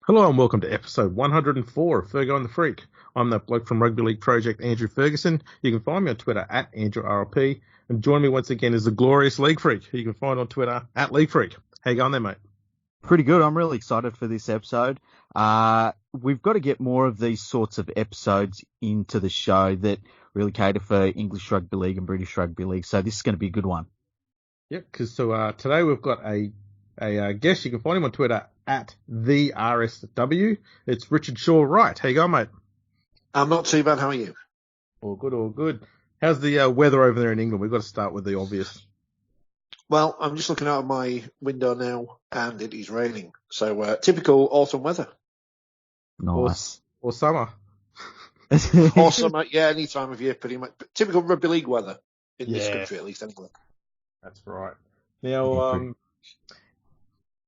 Hello and welcome to episode 104 of Fergo and the Freak. I'm that bloke from Rugby League Project, Andrew Ferguson. You can find me on Twitter at AndrewRLP. And join me once again is the glorious League Freak, who you can find on Twitter at League Freak. How you going there, mate? Pretty good. I'm really excited for this episode. We've got to get more of these sorts of episodes into the show that really cater for English Rugby League and British Rugby League. So this is going to be a good one. Yep, because today we've got a guest. You can find him on Twitter at the RSW. It's Richard Shaw-Wright. How you going, mate? I'm not too bad. How are you? All good, all good. How's the weather over there in England? We've got to start with the obvious. Well, I'm just looking out of my window now, and it is raining. So typical autumn weather. Nice. Or summer. Or summer, yeah, any time of year, pretty much. Typical rugby league weather in this country, at least, anyway. That's right. Now,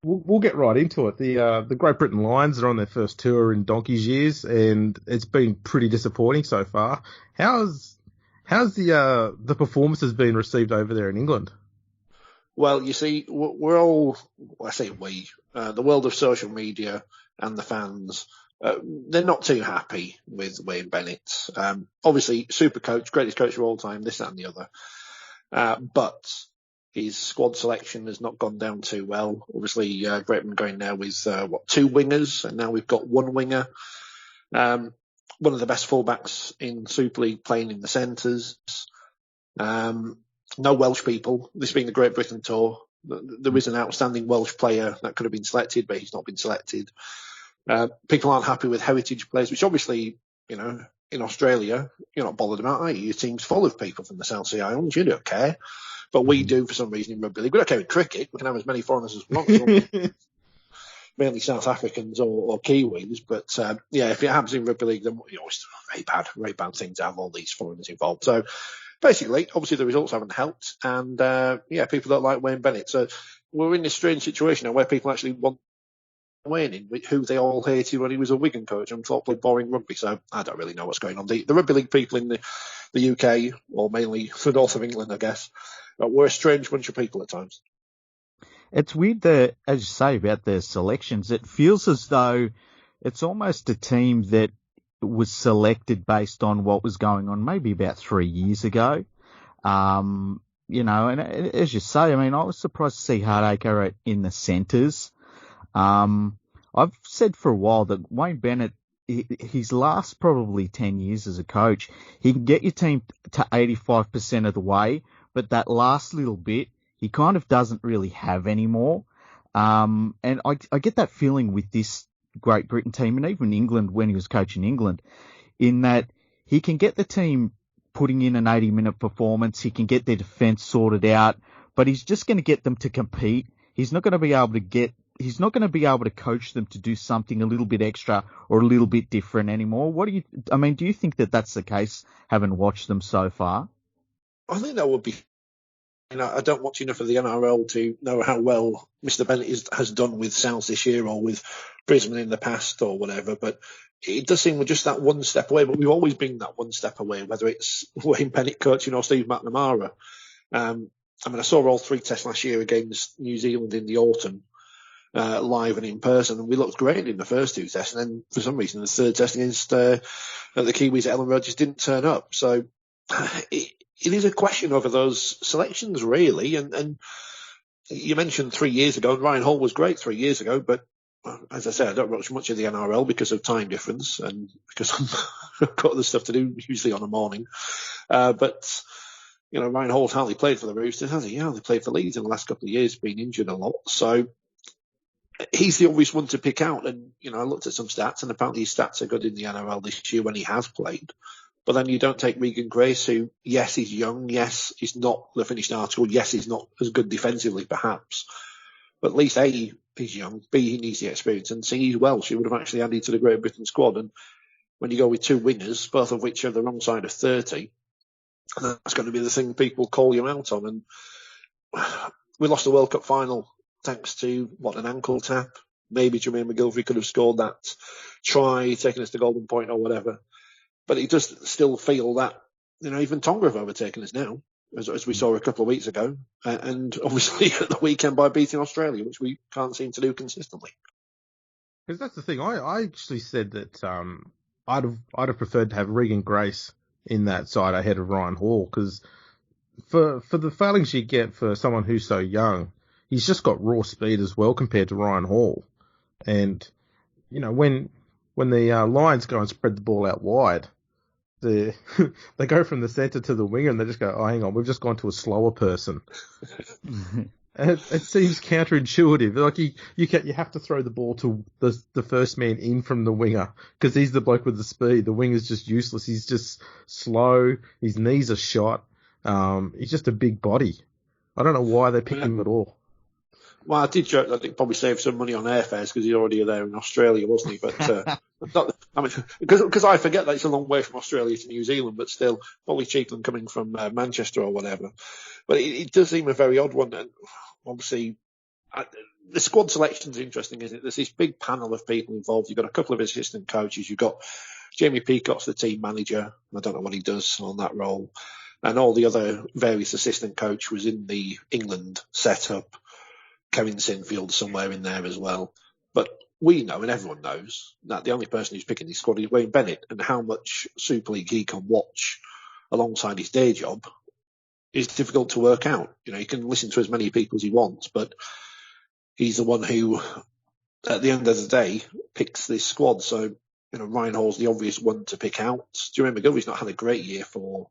we'll get right into it. The Great Britain Lions are on their first tour in donkey's years, and it's been pretty disappointing so far. How's the performances been received over there in England? Well, you see, we're all, I say we, the world of social media and the fans, they're not too happy with Wayne Bennett. Obviously, super coach, greatest coach of all time, this, that and the other. But his squad selection has not gone down too well. Obviously, Great Britain going now with, two wingers, and now we've got one winger. One of the best fullbacks in Super League playing in the centres. No Welsh people. This being the Great Britain tour, there is an outstanding Welsh player that could have been selected, but he's not been selected. People aren't happy with heritage players, which obviously, in Australia, you're not bothered about, are you? Your team's full of people from the South Sea Islands. You don't care. But we do for some reason in rugby league. We don't care in cricket. We can have as many foreigners as we want. Mainly South Africans or Kiwis. But, if it happens in rugby league, then it's a very bad thing to have all these foreigners involved. So, basically, obviously the results haven't helped, and people don't like Wayne Bennett. So we're in this strange situation now where people actually want Wayne in, who they all hated when he was a Wigan coach and thought played boring rugby. So I don't really know what's going on. The rugby league people in the UK, or mainly the north of England, I guess, we're a strange bunch of people at times. It's weird that, as you say about the selections, it feels as though it's almost a team that was selected based on what was going on maybe about 3 years ago. And as you say, I was surprised to see Hardacre in the centres. I've said for a while that Wayne Bennett, his last probably 10 years as a coach, he can get your team to 85% of the way, but that last little bit, he kind of doesn't really have anymore. And I get that feeling with this Great Britain team, and even England when he was coaching England, in that he can get the team putting in an 80-minute performance, he can get their defence sorted out, but he's just going to get them to compete. He's not going to be able to coach them to do something a little bit extra or a little bit different anymore. Do you think that that's the case, having watched them so far? I think that would be. I don't watch enough of the NRL to know how well Mr. Bennett has done with South this year or with Brisbane in the past or whatever, but it does seem we're just that one step away, but we've always been that one step away, whether it's Wayne Bennett coaching or Steve McNamara. I saw all 3 tests last year against New Zealand in the autumn, live and in person, and we looked great in the first 2 tests, and then for some reason the third test against the Kiwis at Ellen Road just didn't turn up. So it is a question over those selections, really. And you mentioned 3 years ago, and Ryan Hall was great 3 years ago, but as I said, I don't watch much of the NRL because of time difference and because I've got other stuff to do, usually on a morning. But Ryan Hall's hardly played for the Roosters, has he? He only played for Leeds in the last couple of years, been injured a lot. So he's the obvious one to pick out. And, I looked at some stats, and apparently his stats are good in the NRL this year when he has played. But then you don't take Regan Grace, who, yes, he's young. Yes, he's not the finished article. Yes, he's not as good defensively, perhaps. But at least A, he's young. B, he needs the experience. And C, he's Welsh. He would have actually added to the Great Britain squad. And when you go with 2 wingers, both of which are the wrong side of 30, that's going to be the thing people call you out on. And we lost the World Cup final thanks to, an ankle tap. Maybe Jermaine McGilvery could have scored that try, taking us to golden point or whatever. But it does still feel that, even Tonga have overtaken us now, as we saw a couple of weeks ago. And obviously at the weekend by beating Australia, which we can't seem to do consistently. Because that's the thing. I actually said that I'd have preferred to have Regan Grace in that side ahead of Ryan Hall, because for the failings you get for someone who's so young, he's just got raw speed as well compared to Ryan Hall. And when the Lions go and spread the ball out wide, they go from the centre to the winger and they just go, oh, hang on, we've just gone to a slower person. It seems counterintuitive. Like you have to throw the ball to the first man in from the winger, because he's the bloke with the speed. The winger's just useless. He's just slow. His knees are shot. He's just a big body. I don't know why they picked him at all. Well, I did joke that he'd probably save some money on airfares because he's already there in Australia, wasn't he? But because I forget that it's a long way from Australia to New Zealand, but still probably cheaper than coming from Manchester or whatever. But it does seem a very odd one. And obviously, the squad selection is interesting, isn't it? There's this big panel of people involved. You've got a couple of assistant coaches. You've got Jamie Peacock's the team manager. I don't know what he does on that role. And all the other various assistant coach was in the England setup. Kevin Sinfield somewhere in there as well. But we know, and everyone knows, that the only person who's picking his squad is Wayne Bennett, and how much Super League he can watch alongside his day job is difficult to work out. He can listen to as many people as he wants, but he's the one who, at the end of the day, picks this squad. So, Ryan Hall's the obvious one to pick out. Jermaine McGilvery's not had a great year for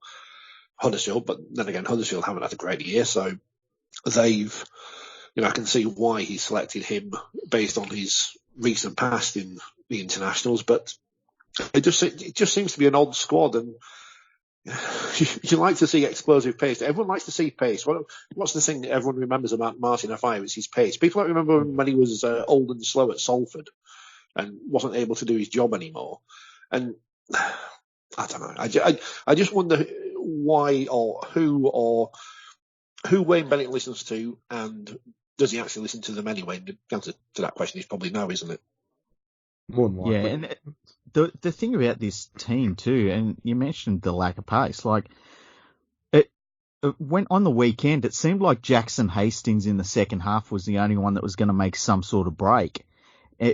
Huddersfield, but then again, Huddersfield haven't had a great year, so they've... I can see why he selected him based on his recent past in the internationals, but it just seems to be an odd squad, and you like to see explosive pace. Everyone likes to see pace. What's the thing that everyone remembers about Martin Offiah? It's his pace. People don't remember him when he was old and slow at Salford and wasn't able to do his job anymore. And I don't know. I just wonder why or who Wayne Bennett listens to, and does he actually listen to them anyway? The answer to that question is probably no, isn't it? More than likely. Yeah, and the thing about this team too, and you mentioned the lack of pace, like it went on the weekend, it seemed like Jackson Hastings in the second half was the only one that was going to make some sort of break,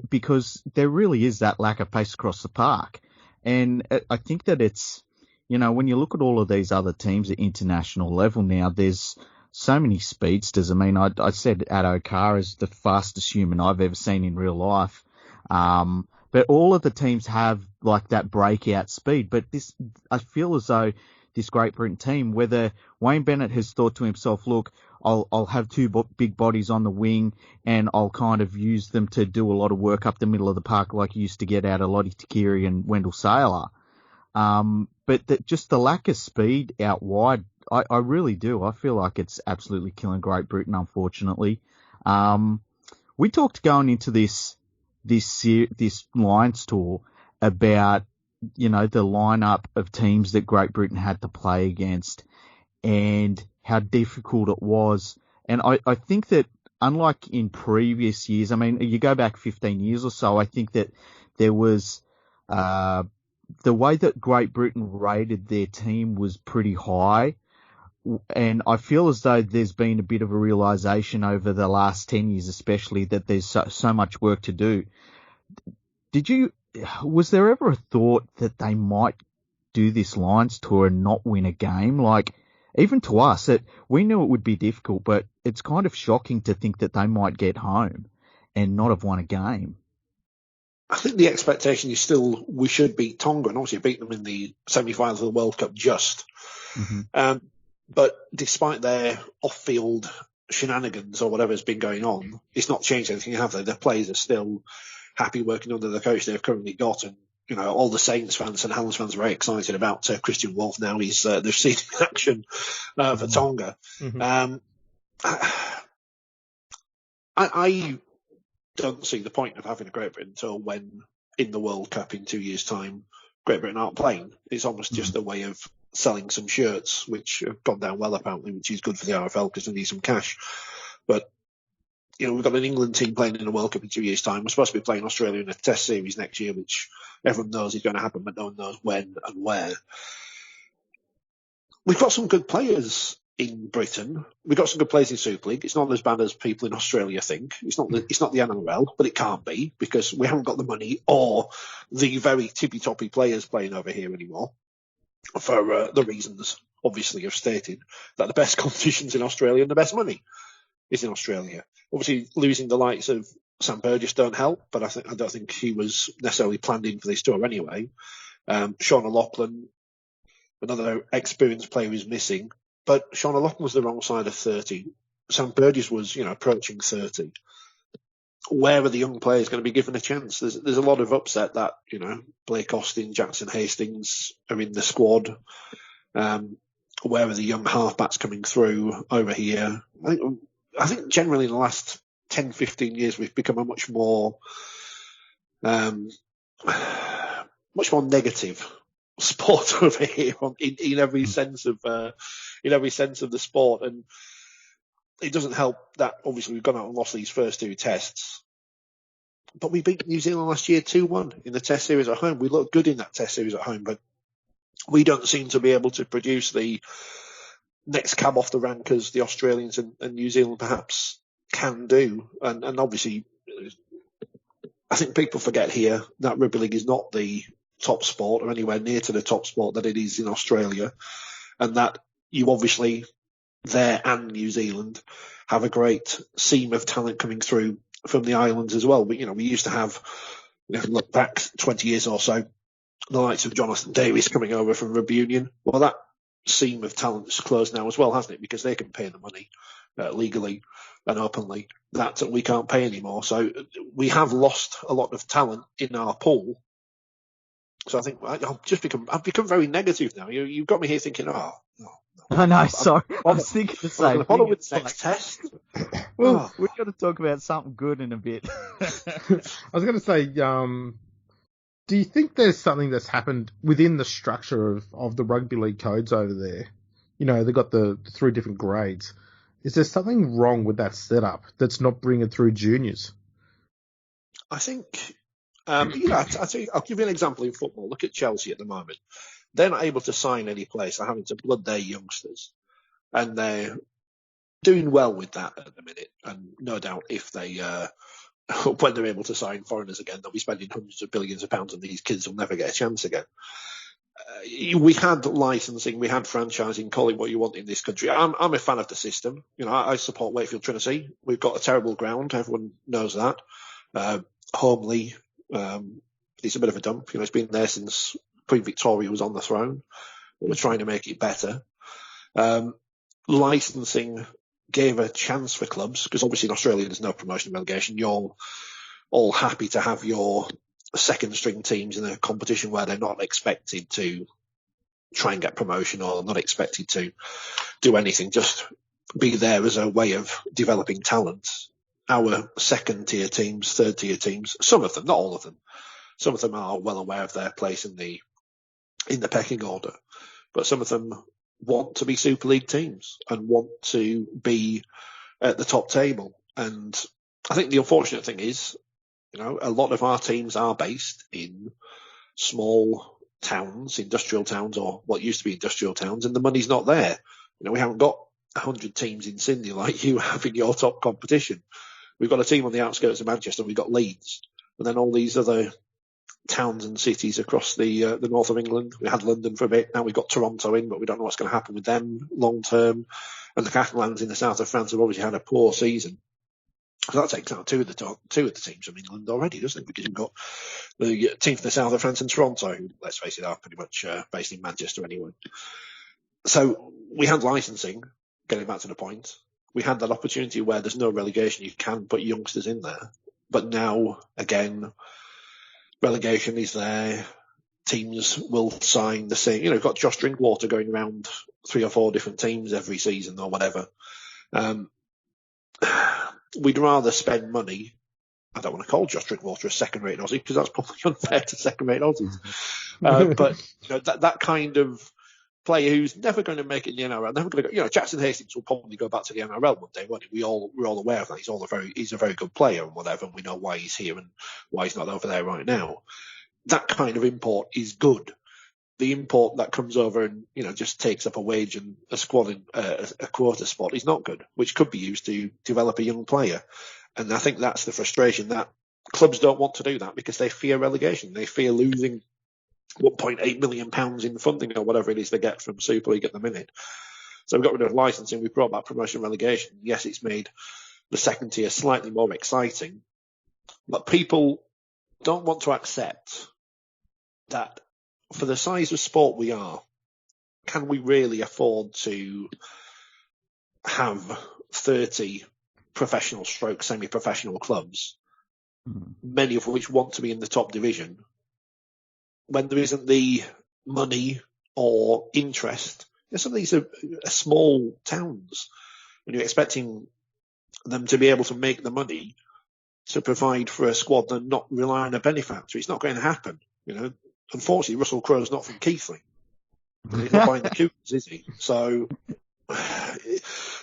because there really is that lack of pace across the park. And I think that it's, when you look at all of these other teams at international level now, there's so many speedsters. I mean, I said Addo Carr is the fastest human I've ever seen in real life. But all of the teams have like that breakout speed. But I feel as though this Great Britain team, whether Wayne Bennett has thought to himself, look, I'll have two big bodies on the wing and I'll kind of use them to do a lot of work up the middle of the park like you used to get out of Lottie Takiri and Wendell Saylor. But just the lack of speed out wide, I really do. I feel like it's absolutely killing Great Britain, unfortunately. We talked going into this Lions tour about, the lineup of teams that Great Britain had to play against and how difficult it was. And I think that unlike in previous years, I mean, you go back 15 years or so, I think that there was, the way that Great Britain rated their team was pretty high. And I feel as though there's been a bit of a realization over the last 10 years, especially, that there's so much work to do. Was there ever a thought that they might do this Lions tour and not win a game? Like, even to us, we knew it would be difficult, but it's kind of shocking to think that they might get home and not have won a game. I think the expectation is still we should beat Tonga, and obviously beat them in the semi-finals of the World Cup just. Mm-hmm. But despite their off-field shenanigans or whatever's been going on, it's not changed anything, have they? Their players are still happy working under the coach they've currently got, and all the Saints fans and Hallam's fans are very excited about Christian Wolf now. They've seen him in action for Tonga. Mm-hmm. I don't see the point of having a Great Britain tour when in the World Cup in 2 years' time Great Britain aren't playing. It's almost just a way of selling some shirts, which have gone down well apparently, which is good for the RFL because they need some cash. But we've got an England team playing in the World Cup in 2 years' time. We're supposed to be playing Australia in a Test series next year, which everyone knows is going to happen, but no one knows when and where. We've got some good players in Britain. We've got some good players in Super League. It's not as bad as people in Australia think. It's not the NRL, but it can't be because we haven't got the money or the very tippy-toppy players playing over here anymore for the reasons obviously I've stated, that the best competitions in Australia and the best money is in Australia. Obviously, losing the likes of Sam Burgess don't help, but I don't think he was necessarily planned in for this tour anyway. Sean O'Loughlin, another experienced player, is missing, but Sean O'Loughlin was the wrong side of 30. Sam Burgess was, approaching 30. Where are the young players going to be given a chance? There's a lot of upset that, Blake Austin, Jackson Hastings are in the squad. Where are the young halfbacks coming through over here? I think generally in the last 10, 15 years, we've become a much more negative sport over here in every sense of the sport. And it doesn't help that obviously we've gone out and lost these first two tests. But we beat New Zealand last year 2-1 in the test series at home. We looked good in that test series at home, but we don't seem to be able to produce the next cab off the rank as the Australians and New Zealand perhaps can do. And obviously, I think people forget here that rugby league is not the top sport or anywhere near to the top sport that it is in Australia, and that you obviously there and New Zealand have a great seam of talent coming through from the islands as well. But, we used to have, look back 20 years or so, the likes of Jonathan Davis coming over from Rugby Union. Well, that seam of talent is closed now as well, hasn't it? Because they can pay the money legally and openly that we can't pay anymore. So we have lost a lot of talent in our pool. So I think I've become very negative now. You've got me here thinking, no. I know, sorry. I was thinking the same thing. Follow with the next test. Well, we've got to talk about something good in a bit. I was going to say, do you think there's something that's happened within the structure of the rugby league codes over there? They've got the 3 different grades. Is there something wrong with that setup that's not bringing through juniors? I think, I'll give you an example in football. Look at Chelsea at the moment. They're not able to sign any place. They're having to blood their youngsters. And they're doing well with that at the minute. And no doubt if they, when they're able to sign foreigners again, they'll be spending hundreds of billions of pounds and these kids will never get a chance again. We had licensing, we had franchising, call it what you want in this country. I'm a fan of the system. I support Wakefield Trinity. We've got a terrible ground. Everyone knows that. Homely, it's a bit of a dump. It's been there since Queen Victoria was on the throne. We're trying to make it better. Licensing gave a chance for clubs, because obviously in Australia there's no promotion and relegation. You're all happy to have your second string teams in a competition where they're not expected to try and get promotion or not expected to do anything, just be there as a way of developing talent. Our second tier teams, third tier teams, some of them, not all of them, some of them are well aware of their place in the pecking order, but some of them want to be Super League teams and want to be at the top table. And I think the unfortunate thing is, a lot of our teams are based in small towns, industrial towns, or what used to be industrial towns, and the money's not there. We haven't got 100 teams in Sydney like you have in your top competition. We've got a team on the outskirts of Manchester, we've got Leeds, and then all these other towns and cities across the north of England. We had London for a bit. Now we've got Toronto in, but we don't know what's going to happen with them long term. And the Catalans in the south of France have obviously had a poor season. So that takes out two of the teams from England already, doesn't it? Because you've got the team from the south of France and Toronto, who, let's face it, are pretty much based in Manchester anyway. So we had licensing, getting back to the point. We had that opportunity where there's no relegation. You can put youngsters in there. But now, again, relegation is there. Teams will sign the same. You've got Josh Drinkwater going around 3 or 4 different teams every season or whatever. We'd rather spend money. I don't want to call Josh Drinkwater a second-rate Aussie because that's probably unfair to second-rate Aussies. But that kind of player who's never going to make it in the NRL, never going to go. Jackson Hastings will probably go back to the NRL one day, won't he? We're all aware of that. He's a very good player and whatever, and we know why he's here and why he's not over there right now. That kind of import is good. the import that comes over and, just takes up a wage and a squad in a quota spot is not good, which could be used to develop a young player. And I think that's the frustration, that clubs don't want to do that because they fear relegation. They fear losing £1.8 million in funding or whatever it is they get from Super League at the minute. So we got rid of licensing. We brought back promotion and relegation. Yes, it's made the second tier slightly more exciting, but people don't want to accept that for the size of sport we are, can we really afford to have 30 professional stroke semi-professional clubs, many of which want to be in the top division, when there isn't the money or interest? Some of these are small towns, and you're expecting them to be able to make the money to provide for a squad and not rely on a benefactor. It's not going to happen. Unfortunately, Russell Crowe's not from Keighley. He's not buying the coupons, is he? So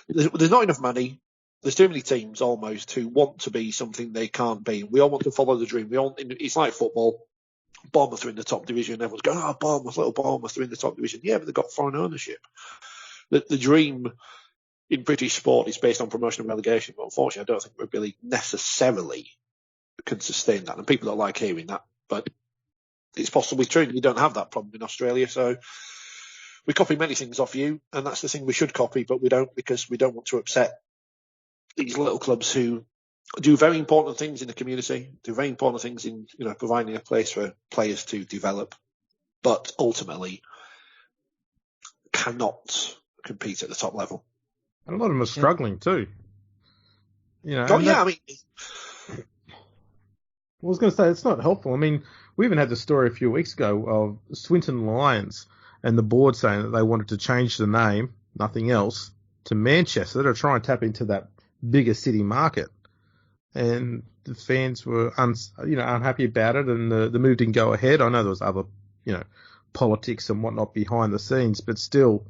there's not enough money. There's too many teams almost who want to be something they can't be. We all want to follow the dream. It's like football. Bournemouth are in the top division. Everyone's going, Bournemouth, little Bournemouth are in the top division. Yeah, but they've got foreign ownership. The dream in British sport is based on promotion and relegation, but unfortunately, I don't think Rugby League necessarily can sustain that. And people don't like hearing that, but it's possibly true. You don't have that problem in Australia, so we copy many things off you, and that's the thing we should copy, but we don't, because we don't want to upset these little clubs who do very important things in the community, do very important things in providing a place for players to develop, but ultimately cannot compete at the top level. And a lot of them are struggling too. I was going to say, it's not helpful. I mean, we even had the story a few weeks ago of Swinton Lions and the board saying that they wanted to change the name, nothing else, to Manchester to try and tap into that bigger city market. And the fans were unhappy about it, and the move didn't go ahead. I know there was other, politics and whatnot behind the scenes, but still,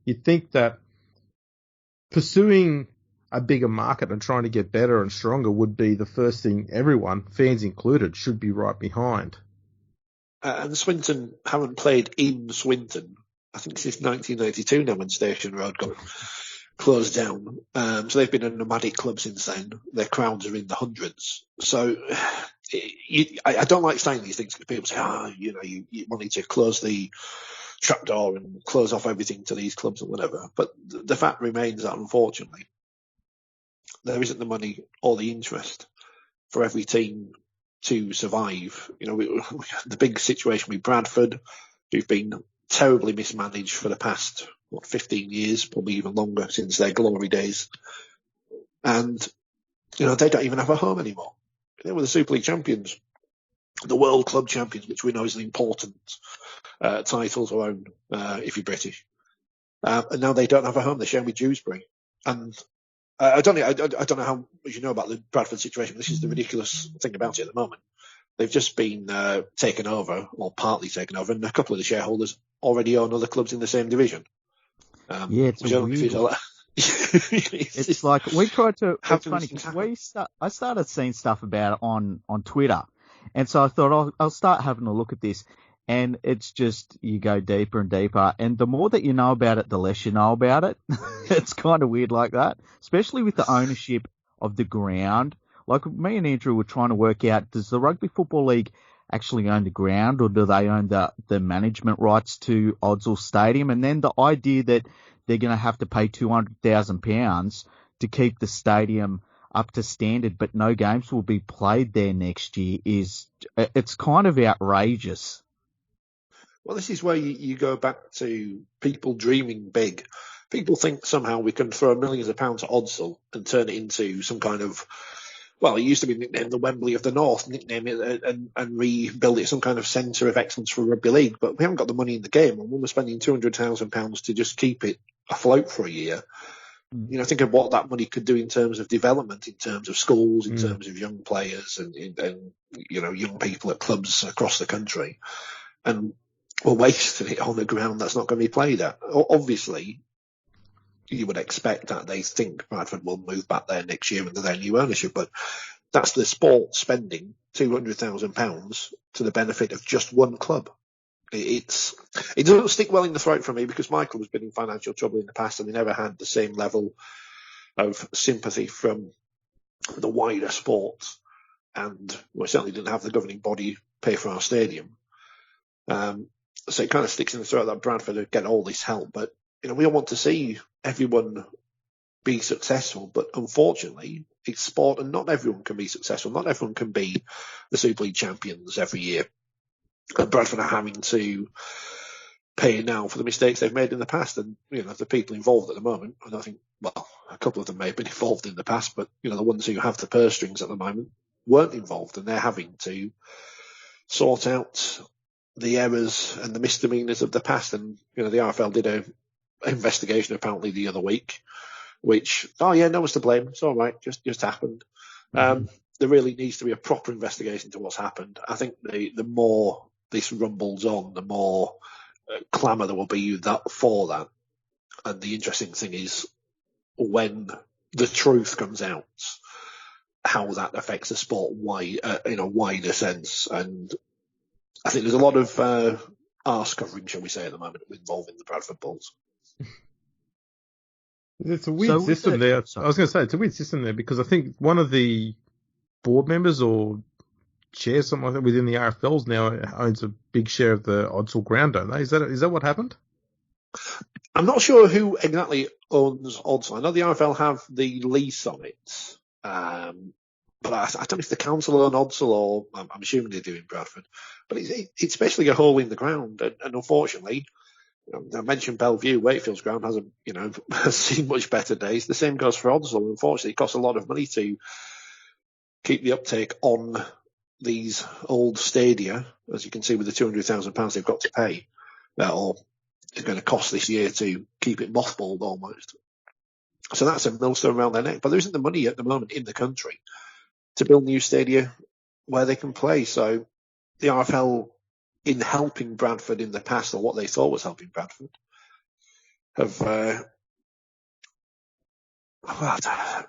you'd think that pursuing a bigger market and trying to get better and stronger would be the first thing everyone, fans included, should be right behind. And Swinton haven't played in Swinton, I think, since 1992 now, when Station Road got closed down. So they've been a nomadic club since then. Their crowds are in the hundreds. So I don't like saying these things because people say, you wanted to close the trapdoor and close off everything to these clubs and whatever. But the fact remains that, unfortunately, there isn't the money or the interest for every team to survive. The big situation with Bradford, who've been terribly mismanaged for the past 15 years, probably even longer, since their glory days, and they don't even have a home anymore. They were the Super League champions, the World Club champions, which we know is an important title to own if you're British, and now they don't have a home. They're sharing with Dewsbury, and I don't know how much you know about the Bradford situation, but this is the ridiculous thing about it at the moment. They've just been taken over, or partly taken over, and a couple of the shareholders already own other clubs in the same division. It's weird. It's like we tried to. It's funny because I started seeing stuff about it on Twitter, and so I thought I'll start having a look at this. And it's just, you go deeper and deeper. And the more that you know about it, the less you know about it. It's kind of weird like that, especially with the ownership of the ground. Like me and Andrew were trying to work out, does the Rugby Football League actually own the ground, or do they own the management rights to Odsal Stadium? And then the idea that they're going to have to pay £200,000 to keep the stadium up to standard, but no games will be played there next year it's kind of outrageous. Well, this is where you go back to people dreaming big. People think somehow we can throw millions of pounds at Odsal and turn it into some kind of, well, it used to be nicknamed the Wembley of the North, nickname it and rebuild it some kind of centre of excellence for rugby league. But we haven't got the money in the game, and when we're spending £200,000 to just keep it afloat for a year, think of what that money could do in terms of development, in terms of schools, in terms of young players and young people at clubs across the country. And we're wasting it on the ground that's not going to be played at. Obviously, you would expect that they think Bradford will move back there next year under their new ownership, but that's the sport spending £200,000 to the benefit of just one club. It doesn't stick well in the throat for me because my club has been in financial trouble in the past and they never had the same level of sympathy from the wider sport, and we certainly didn't have the governing body pay for our stadium. So it kind of sticks in the throat that Bradford would get all this help, but we all want to see everyone be successful, but unfortunately it's sport and not everyone can be successful. Not everyone can be the Super League champions every year. And Bradford are having to pay now for the mistakes they've made in the past. And, the people involved at the moment, and I think, well, a couple of them may have been involved in the past, but, the ones who have the purse strings at the moment weren't involved, and they're having to sort out the errors and the misdemeanors of the past. And, the RFL did an investigation apparently the other week, which, no one's to blame. It's all right. Just happened. There really needs to be a proper investigation into what's happened. I think the more this rumbles on, the more clamour there will be for that. And the interesting thing is when the truth comes out, how that affects the sport in a wider sense. And I think there's a lot of arse covering, shall we say, at the moment involving the Bradford Bulls. It's a weird system there. I was going to say, it's a weird system there because I think one of the board members or chairs, something like that, within the RFLs now owns a big share of the Odsal ground, don't they? Is that what happened? I'm not sure who exactly owns Odsal. I know the RFL have the lease on it, but I don't know if the council own Odsal or I'm assuming they do in Bradford. But it's basically a hole in the ground, and unfortunately, I mentioned Bellevue, Wakefield's ground has seen much better days. The same goes for Odsal. Unfortunately, it costs a lot of money to keep the uptake on these old stadia, as you can see with the £200,000 they've got to pay, or it's going to cost this year to keep it mothballed almost. So that's a millstone around their neck. But there isn't the money at the moment in the country to build new stadia where they can play. So the RFL, in helping Bradford in the past, or what they thought was helping Bradford, have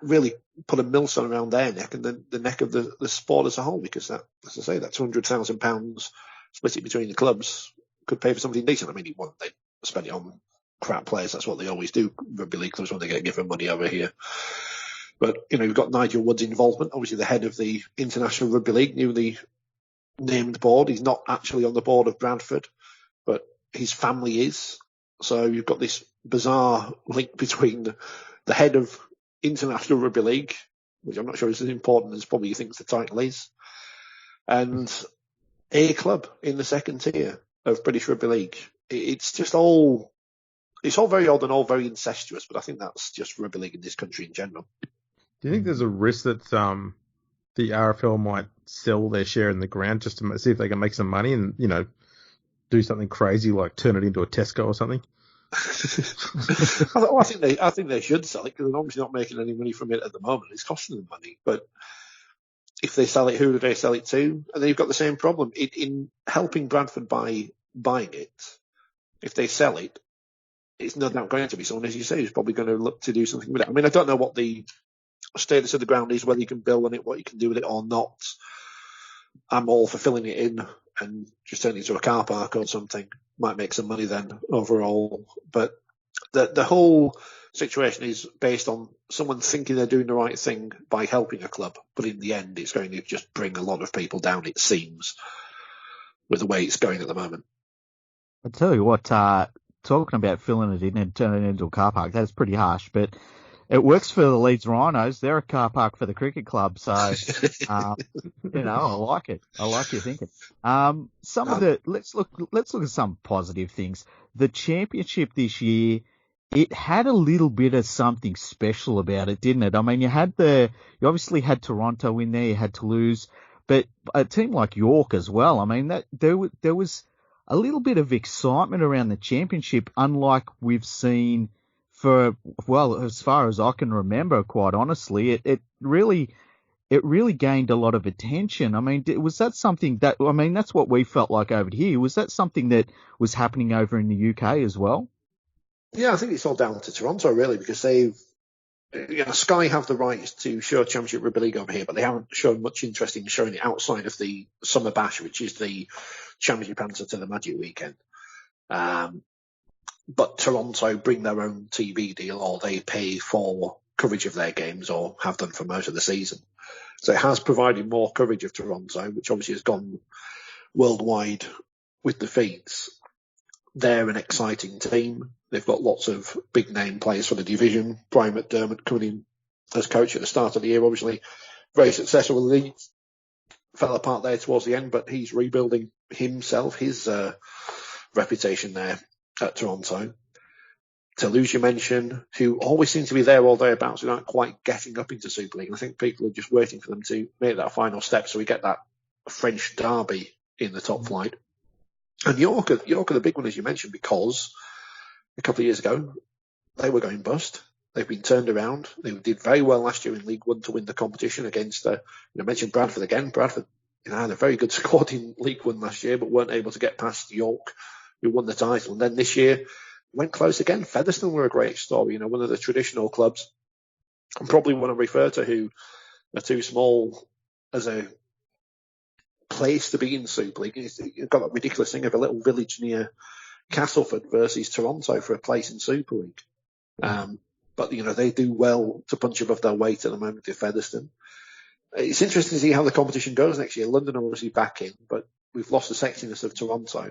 really put a millstone around their neck and the neck of the sport as a whole, because that, as I say, that £200,000 split it between the clubs could pay for something decent. I mean, they spend it on crap players. That's what they always do, rugby league clubs, when they get given money over here. But, you've got Nigel Wood's involvement, obviously the head of the International Rugby League, newly named board. He's not actually on the board of Bradford, but his family is. So you've got this bizarre link between the head of International Rugby League, which I'm not sure is as important as probably you think the title is, and a club in the second tier of British Rugby League. It's just it's all very odd and all very incestuous, but I think that's just rugby league in this country in general. Do you think there's a risk that the RFL might sell their share in the ground just to see if they can make some money and, do something crazy like turn it into a Tesco or something? I think they should sell it because they're obviously not making any money from it at the moment. It's costing them money. But if they sell it, who do they sell it to? And then you've got the same problem in helping Bradford by buying it. If they sell it, it's no doubt going to be someone, as you say, who's probably going to look to do something with it. I mean, I don't know what the status of the ground is, whether you can build on it, what you can do with it or not. I'm all for filling it in and just turning it into a car park or something. Might make some money then overall. But the whole situation is based on someone thinking they're doing the right thing by helping a club, but in the end it's going to just bring a lot of people down, it seems, with the way it's going at the moment. I tell you what, talking about filling it in and turning it into a car park, that's pretty harsh, but it works for the Leeds Rhinos. They're a car park for the cricket club, so I like it. I like your thinking. Let's look at some positive things. The championship this year, it had a little bit of something special about it, didn't it? I mean, you obviously had Toronto in there, you had Toulouse, but a team like York as well. I mean, that there was a little bit of excitement around the championship, unlike we've seen as far as I can remember, quite honestly. It really gained a lot of attention. I mean, was that something that's what we felt like over here. Was that something that was happening over in the UK as well? Yeah, I think it's all down to Toronto, really, because they've Sky have the rights to show Championship Rugby League over here, but they haven't shown much interest in showing it outside of the Summer Bash, which is the Championship answer to the Magic Weekend. But Toronto bring their own TV deal, or they pay for coverage of their games, or have done for most of the season. So it has provided more coverage of Toronto, which obviously has gone worldwide with the feeds. They're an exciting team. They've got lots of big name players for the division. Brian McDermott coming in as coach at the start of the year, obviously very successful with Leeds. Fell apart there towards the end, but he's rebuilding himself, his reputation there at Toronto. Toulouse, you mentioned, who always seem to be there all day about, without quite getting up into Super League. And I think people are just waiting for them to make that final step so we get that French derby in the top flight. And York are the big one, as you mentioned, because a couple of years ago, they were going bust. They've been turned around. They did very well last year in League One to win the competition against, I mentioned Bradford again. Bradford had a very good squad in League One last year, but weren't able to get past York, who won the title. And then this year, went close again. Featherstone were a great story, one of the traditional clubs. And probably one I refer to who are too small as a place to be in Super League. You've got that ridiculous thing of a little village near Castleford versus Toronto for a place in Super League. But, they do well to punch above their weight at the moment with Featherstone. It's interesting to see how the competition goes next year. London are obviously back in, but we've lost the sexiness of Toronto.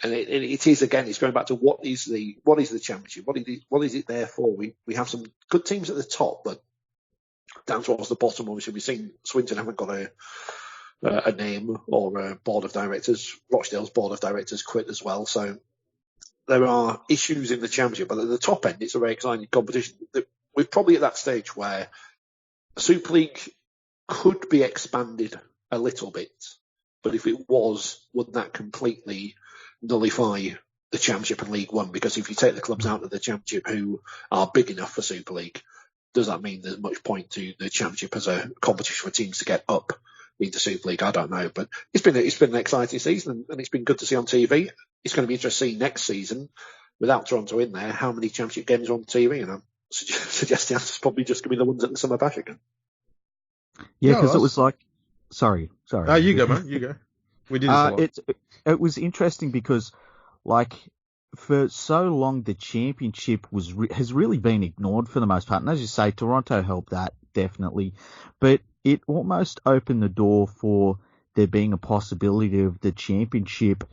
And it is, again, it's going back to what is the championship? What is it there for? We have some good teams at the top, but down towards the bottom, obviously, we've seen Swinton haven't got a name or a board of directors. Rochdale's board of directors quit as well. So there are issues in the championship, but at the top end, it's a very exciting competition. We're probably at that stage where Super League could be expanded a little bit, but if it was, would that completely nullify the Championship and League One? Because if you take the clubs out of the Championship who are big enough for Super League, does that mean there's much point to the Championship as a competition for teams to get up into Super League? I don't know, but it's been an exciting season, and it's been good to see on TV. It's going to be interesting to see next season, without Toronto in there, how many Championship games are on TV, and I'm suggesting that's probably just going to be the ones at the Summer Bash again. Yeah, because it was like, sorry. Oh, you go, man. You go. We did this a lot. It was interesting because, for so long, the championship has really been ignored for the most part. And as you say, Toronto helped that, definitely. But it almost opened the door for there being a possibility of the championship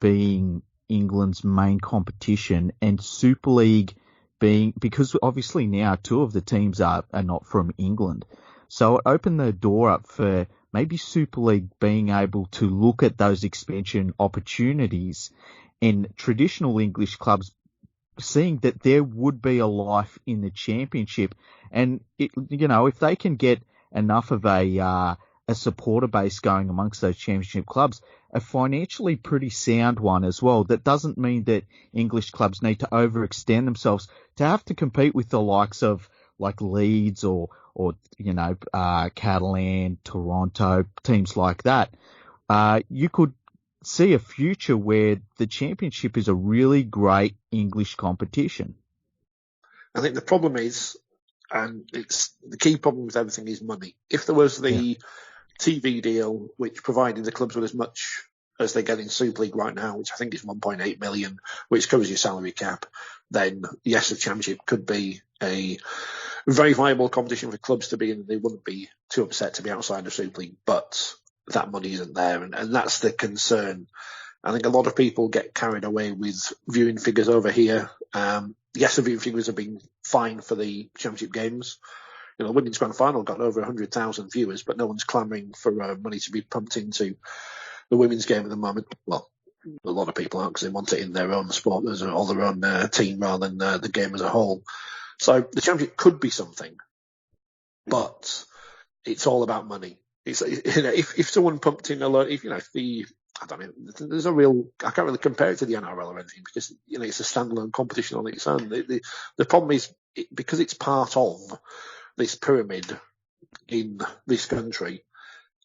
being England's main competition and Super League being, because obviously now two of the teams are not from England. So it opened the door up for maybe Super League being able to look at those expansion opportunities and traditional English clubs seeing that there would be a life in the championship. And, if they can get enough of a supporter base going amongst those championship clubs, a financially pretty sound one as well. That doesn't mean that English clubs need to overextend themselves to have to compete with the likes of like Leeds or Catalan, Toronto, teams like that. You could see a future where the championship is a really great English competition. I think the problem is, and it's the key problem with everything, is money. If there was the TV deal which provided the clubs with as much as they get in Super League right now, which I think is 1.8 million, which covers your salary cap, then yes, the championship could be a very viable competition for clubs to be in. They wouldn't be too upset to be outside of Super League, but that money isn't there, and that's the concern. I think a lot of people get carried away with viewing figures over here. Yes, the viewing figures have been fine for the championship games. The women's grand final got over 100,000 viewers, but no one's clamouring for money to be pumped into the women's game at the moment. Well, a lot of people aren't, because they want it in their own sport or their own team rather than the game as a whole. So the championship could be something, but it's all about money. It's, if someone pumped in a lot, I don't know, there's I can't really compare it to the NRL or anything, because it's a standalone competition on its own. The problem is, because it's part of this pyramid in this country,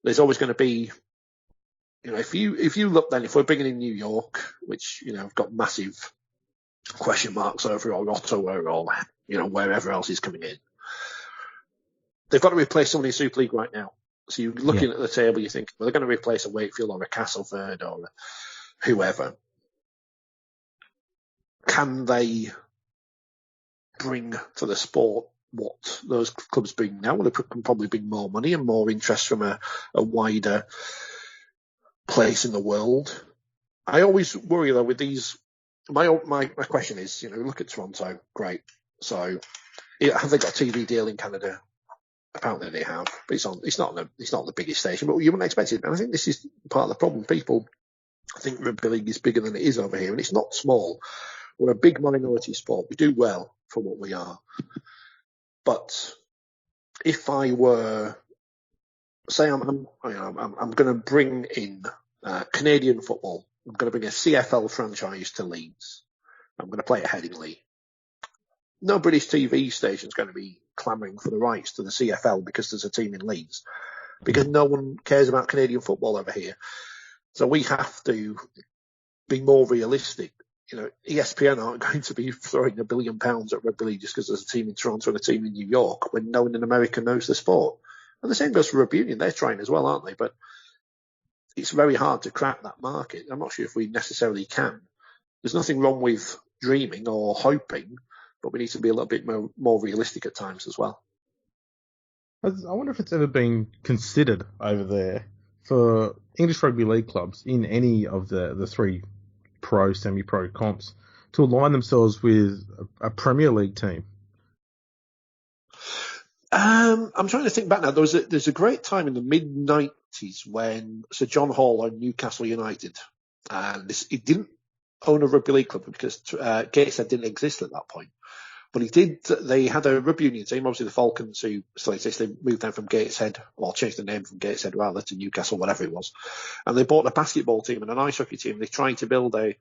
there's always going to be, if you look, then if we're bringing in New York, which have got massive question marks over, or Ottawa, or wherever else is coming in, they've got to replace someone in Super League right now. So you're looking at the table, you think, well, they're going to replace a Wakefield or a Castleford or whoever. Can they bring to the sport what those clubs bring now? Well, they can probably bring more money and more interest from a wider place in the world. I always worry, though, with these. My question is, look at Toronto, great. So, have they got a TV deal in Canada? Apparently they have, but it's not the biggest station, but you wouldn't expect it. And I think this is part of the problem. People think rugby league is bigger than it is over here, and it's not small. We're a big minority sport. We do well for what we are. But if I were, say, I'm going to bring in Canadian football. I'm going to bring a CFL franchise to Leeds. I'm going to play it Headingley. No British TV station is going to be clamouring for the rights to the CFL because there's a team in Leeds, because no one cares about Canadian football over here. So we have to be more realistic. ESPN aren't going to be throwing £1 billion at rugby league just because there's a team in Toronto and a team in New York when no one in America knows the sport. And the same goes for rugby union. They're trying as well, aren't they? But it's very hard to crack that market. I'm not sure if we necessarily can. There's nothing wrong with dreaming or hoping, but we need to be a little bit more realistic at times as well. I wonder if it's ever been considered over there for English rugby league clubs in any of the three pro, semi-pro comps to align themselves with a Premier League team. I'm trying to think back now. There's a great time in the mid-90s when Sir John Hall owned Newcastle United. And he didn't own a rugby league club because Gateshead didn't exist at that point. But they had a rugby union team, obviously the Falcons, who still exist. They moved down from Gateshead, or changed the name from Gateshead rather to Newcastle, whatever it was. And they bought a basketball team and an ice hockey team. They tried to build a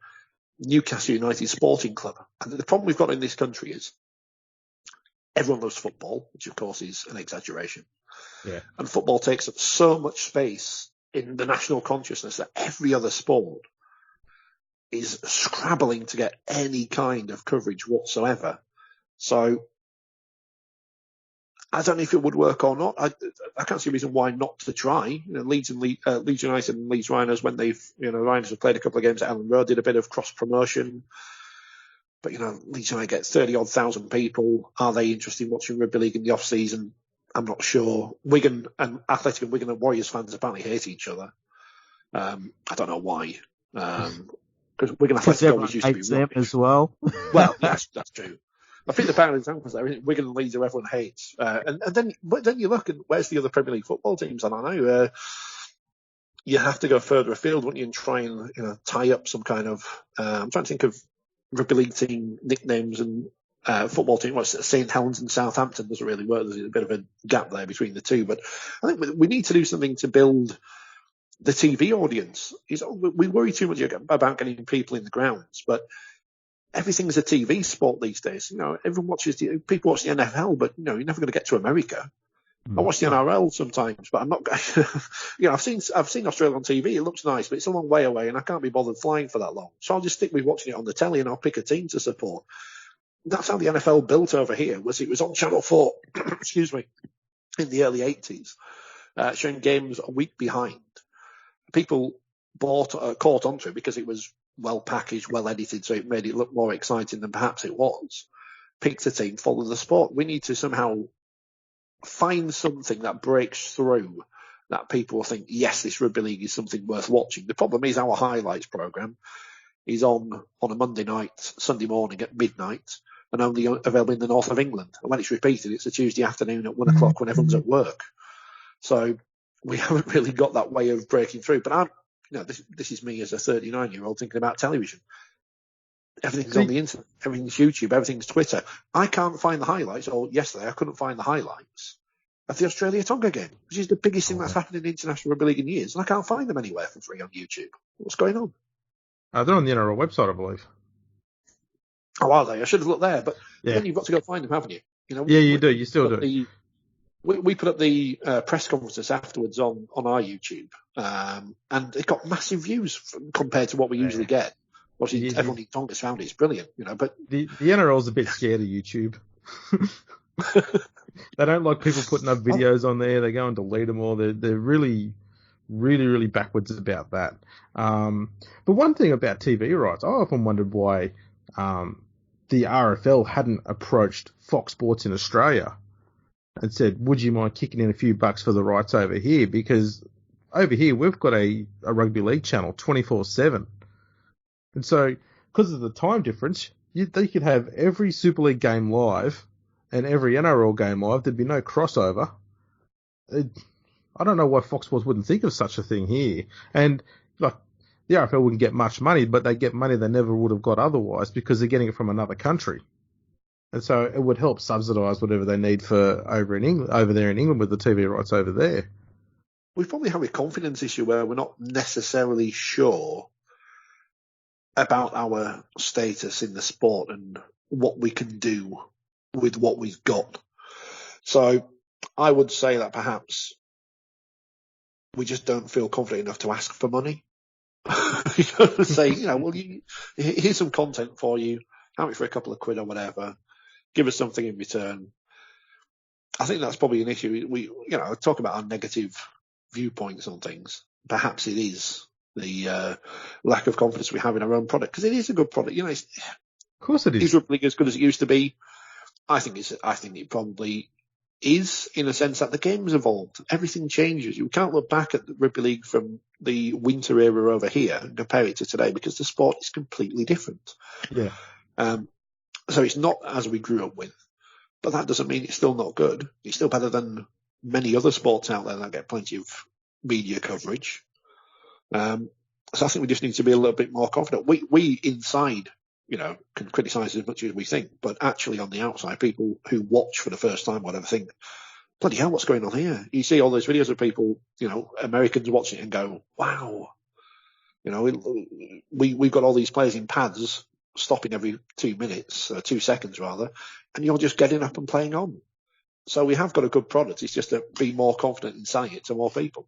Newcastle United sporting club. And the problem we've got in this country is everyone loves football, which of course is an exaggeration. Yeah. And football takes up so much space in the national consciousness that every other sport is scrabbling to get any kind of coverage whatsoever. So I don't know if it would work or not. I can't see a reason why not to try. Leeds United and Leeds Rhinos, when Rhinos have played a couple of games at Ellen Road, did a bit of cross promotion. But Leeds United get 30,000 people. Are they interested in watching rugby league in the off season? I'm not sure. Wigan and Athletic and Wigan and Warriors fans apparently hate each other. I don't know why. Because Wigan Athletic always used to be them as well. Well, yes, that's true. I think the better examples there, Wigan and Leeds, who everyone hates. And then you look and where's the other Premier League football teams? I don't know. You have to go further afield, wouldn't you, and try and tie up some kind of. I'm trying to think of rugby league team nicknames and football team. Well, St Helens and Southampton doesn't really work. There's a bit of a gap there between the two. But I think we need to do something to build the TV audience. We worry too much about getting people in the grounds, but everything's a TV sport these days. Everyone watches people watch the NFL, but you're never going to get to America. I watch the NRL sometimes, but I'm not. I've seen Australia on TV. It looks nice, but it's a long way away, and I can't be bothered flying for that long. So I'll just stick with watching it on the telly, and I'll pick a team to support. That's how the NFL built over here. It was on Channel 4, excuse me, in the early 80s, showing games a week behind. People caught onto it because it was well packaged, well edited, so it made it look more exciting than perhaps it was. Picked a team, follow the sport. We need to somehow find something that breaks through, that people think, yes, this rugby league is something worth watching. The problem is our highlights program is on a Monday night, Sunday morning at midnight, and only available in the north of England. And when it's repeated, it's a Tuesday afternoon at 1 o'clock when everyone's at work. So we haven't really got that way of breaking through. But this is me as a 39-year-old thinking about television. Everything's on the internet, everything's YouTube, everything's Twitter. I can't find the highlights, or yesterday I couldn't find the highlights of the Australia-Tonga game, which is the biggest thing that's happened in international rugby league in years, and I can't find them anywhere for free on YouTube. What's going on? They're on the NRL website, I believe. Oh, are they? I should have looked there, but then you've got to go find them, haven't you? Yeah, you do. You still do. We put up the press conferences afterwards on our YouTube, and it got massive views compared to what we usually get. Obviously, everyone in Tonga's found it. It's brilliant, but the NRL's a bit scared of YouTube. They don't like people putting up videos on there. They go and delete them all. They're really, really, really backwards about that. But one thing about TV rights, I often wondered why the RFL hadn't approached Fox Sports in Australia and said, would you mind kicking in a few bucks for the rights over here? Because over here we've got a rugby league channel 24/7. And so because of the time difference, they could have every Super League game live and every NRL game live. There'd be no crossover. I don't know why Fox Sports wouldn't think of such a thing here. And like the RFL wouldn't get much money, but they get money they never would have got otherwise because they're getting it from another country. And so it would help subsidise whatever they need for over there in England with the TV rights over there. We probably have a confidence issue where we're not necessarily sure about our status in the sport and what we can do with what we've got. So I would say that perhaps we just don't feel confident enough to ask for money. Say, well, here's some content for you, have it for a couple of quid or whatever, give us something in return. I think that's probably an issue. We talk about our negative viewpoints on things. Perhaps it is the lack of confidence we have in our own product, because it is a good product. Of course it is. Is Rugby League as good as it used to be? I think it probably is, in a sense that the game's evolved. Everything changes. You can't look back at the Rugby League from the winter era over here and compare it to today, because the sport is completely different. Yeah. So it's not as we grew up with, but that doesn't mean it's still not good. It's still better than many other sports out there that get plenty of media coverage. So I think we just need to be a little bit more confident. We inside, can criticise as much as we think, but actually on the outside, people who watch for the first time, whatever, think, bloody hell, what's going on here? You see all those videos of people, Americans watching it and go, wow, we've got all these players in pads stopping every 2 minutes, 2 seconds rather, and you're just getting up and playing on. So we have got a good product. It's just to be more confident in selling it to more people.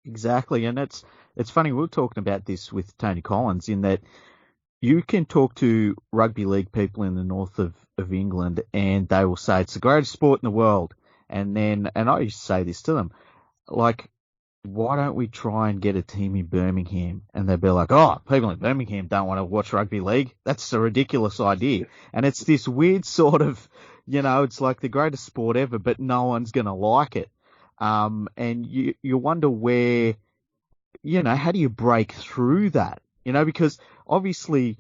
Exactly, and it's funny, we were talking about this with Tony Collins, in that you can talk to rugby league people in the north of England and they will say it's the greatest sport in the world. And I used to say this to them, like, why don't we try and get a team in Birmingham? And they'd be like, oh, people in Birmingham don't want to watch rugby league. That's a ridiculous idea. And it's this weird sort of, it's like the greatest sport ever, but no one's going to like it. And you wonder where, how do you break through that? Because obviously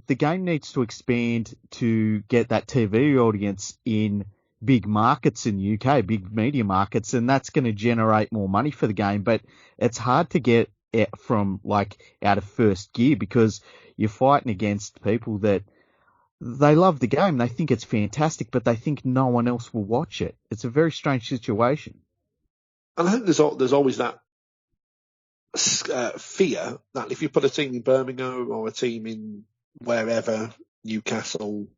the game needs to expand to get that TV audience in big markets in the UK, big media markets, and that's going to generate more money for the game. But it's hard to get it from out of first gear, because you're fighting against people that they love the game. They think it's fantastic, but they think no one else will watch it. It's a very strange situation. And I think there's always that fear that if you put a team in Birmingham or a team in wherever, Newcastle,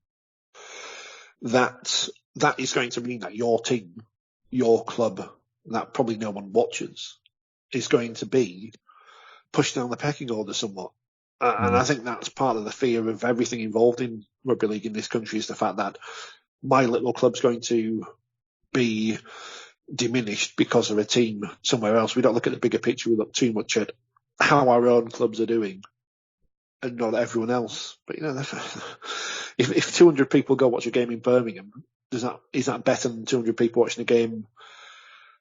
that is going to mean that your team, your club, that probably no one watches, is going to be pushed down the pecking order somewhat. And I think that's part of the fear of everything involved in rugby league in this country, is the fact that my little club's going to be diminished because of a team somewhere else. We don't look at the bigger picture. We look too much at how our own clubs are doing and not everyone else. But if 200 people go watch a game in Birmingham, is that better than 200 people watching a game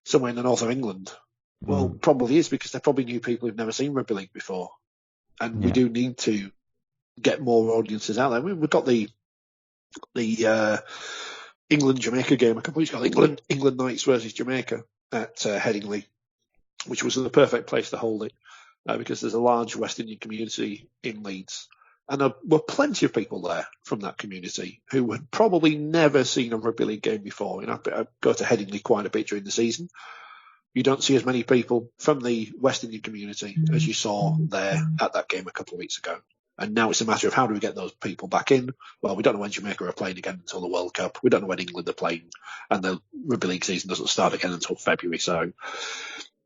somewhere in the north of England? Well, probably is, because they're probably new people who've never seen rugby league before, and we do need to get more audiences out there. We've got the England-Jamaica game a couple of weeks ago, England Knights versus Jamaica at Headingley, which was the perfect place to hold it, because there's a large West Indian community in Leeds. And there were plenty of people there from that community who had probably never seen a rugby league game before. I go to Headingley quite a bit during the season. You don't see as many people from the West Indian community as you saw there at that game a couple of weeks ago. And now it's a matter of how do we get those people back in? Well, we don't know when Jamaica are playing again until the World Cup. We don't know when England are playing, and the rugby league season doesn't start again until February. So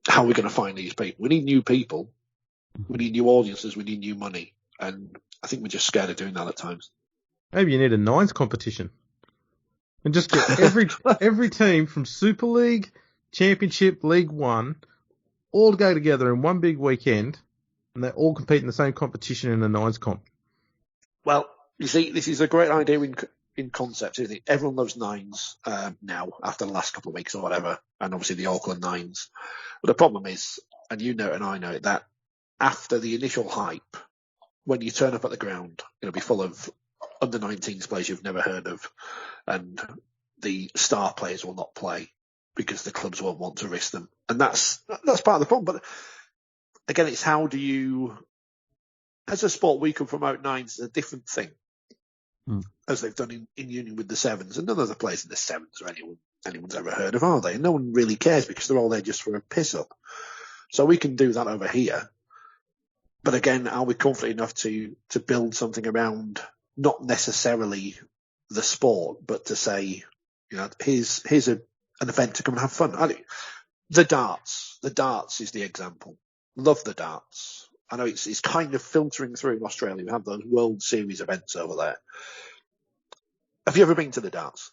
how are we going to find these people? We need new people. We need new audiences. We need new money. And I think we're just scared of doing that at times. Maybe you need a nines competition. and just get every team from Super League, Championship, League One, all go together in one big weekend, and they all compete in the same competition in the nines comp. Well, you see, this is a great idea in concept, isn't it? Everyone loves nines now after the last couple of weeks or whatever, and obviously the Auckland nines. But the problem is, and you know it and I know it, that after the initial hype, when you turn up at the ground, it'll be full of under-19s players you've never heard of, and the star players will not play because the clubs won't want to risk them. And that's part of the problem. But again, it's how do you, as a sport, we can promote nines as a different thing, as they've done in union with the sevens. And none of the players in the sevens or anyone's ever heard of, are they? And no one really cares because they're all there just for a piss-up. So we can do that over here. But again, are we confident enough to build something around not necessarily the sport, but to say, here's an event to come and have fun. The darts is the example. Love the darts. I know it's kind of filtering through in Australia. We have those World Series events over there. Have you ever been to the darts?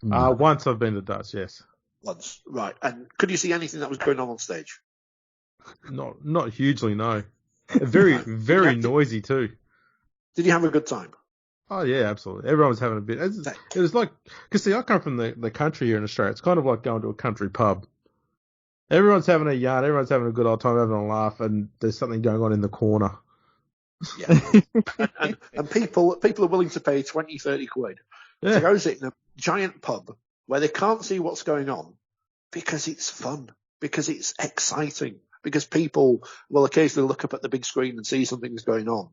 Once I've been to darts, yes. Once, right. And could you see anything that was going on stage? Not hugely, no. Very noisy too. Did you have a good time? Oh yeah, absolutely. Everyone was having a bit. It was like, because see, I come from the country here in Australia. It's kind of like going to a country pub. Everyone's having a yarn, everyone's having a good old time, having a laugh, and there's something going on in the corner. Yeah. and people are willing to pay 20, 30 quid to go sit in a giant pub where they can't see what's going on because it's fun, because it's exciting, because people will occasionally look up at the big screen and see something's going on,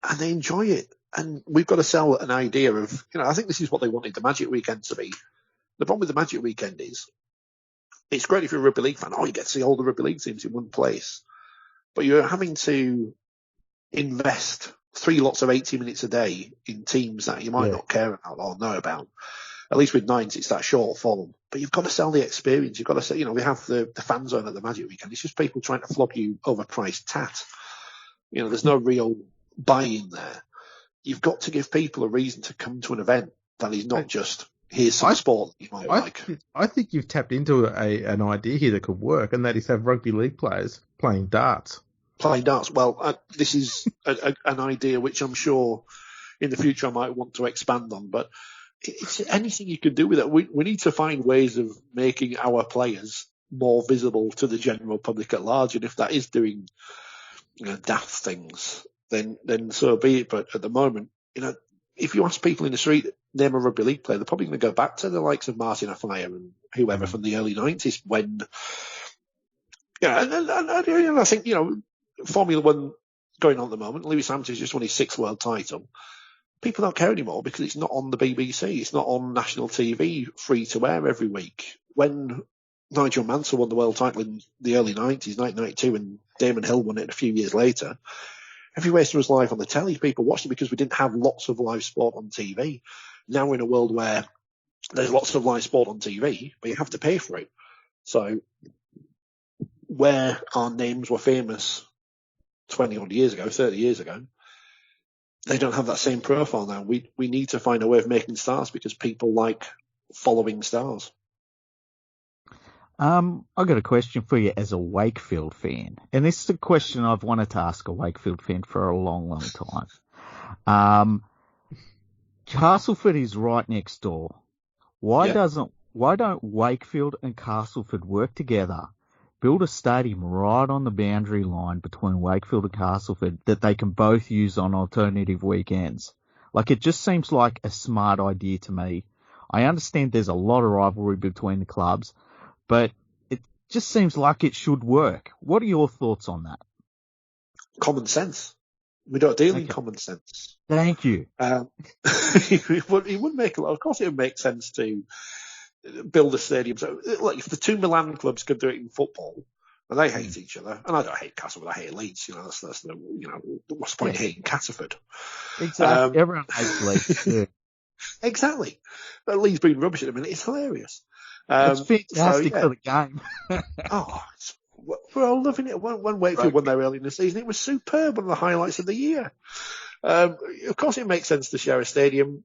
and they enjoy it. And we've got to sell an idea of, I think this is what they wanted the Magic Weekend to be. The problem with the Magic Weekend is, it's great if you're a rugby league fan. Oh, you get to see all the rugby league teams in one place. But you're having to invest 3 lots of 80 minutes a day in teams that you might not care about or know about. At least with nines, it's that short form. But you've got to sell the experience. You've got to say, we have the fan zone at the Magic Weekend. It's just people trying to flog you overpriced tat. There's no real buy-in there. You've got to give people a reason to come to an event that is not just, here's some sport that you might like. I think you've tapped into an idea here that could work, and that is have rugby league players playing darts. Playing darts. Well, this is an idea which I'm sure in the future I might want to expand on, but it's anything you can do with it. We need to find ways of making our players more visible to the general public at large, and if that is doing daft things, then so be it. But at the moment, if you ask people in the street, name a rugby league player, they're probably going to go back to the likes of Martin Afire and whoever from the early 90s when, and I think, Formula One going on at the moment, Lewis Hamilton's just won his 6th world title. People don't care anymore because it's not on the BBC. It's not on national TV, free to air every week. When Nigel Mansell won the world title in the early 90s, 1992, and Damon Hill won it a few years later, every race was live on the telly. People watched it because we didn't have lots of live sport on TV. Now we're in a world where there's lots of live sport on TV, but you have to pay for it. So where our names were famous 20 odd years ago, 30 years ago, they don't have that same profile now. We need to find a way of making stars because people like following stars. I've got a question for you as a Wakefield fan. And this is a question I've wanted to ask a Wakefield fan for a long, long time. Castleford is right next door. Why don't Wakefield and Castleford work together, build a stadium right on the boundary line between Wakefield and Castleford that they can both use on alternative weekends? Like, it just seems like a smart idea to me. I understand there's a lot of rivalry between the clubs, but it just seems like it should work. What are your thoughts on that? Common sense. We don't deal in common sense. Thank you. It would make a lot. Of course, it would make sense to build a stadium. So, like, if the 2 Milan clubs could do it in football, and they hate each other, and I don't hate Castleford, I hate Leeds. That's the what's the point of hating Castleford? Exactly. Everyone hates Leeds. Yeah. Exactly. But Leeds being rubbish at the minute, it's hilarious. It's fantastic for the game. We're all loving it. When Wakefield won there early in the season, it was superb, one of the highlights of the year. Of course, it makes sense to share a stadium.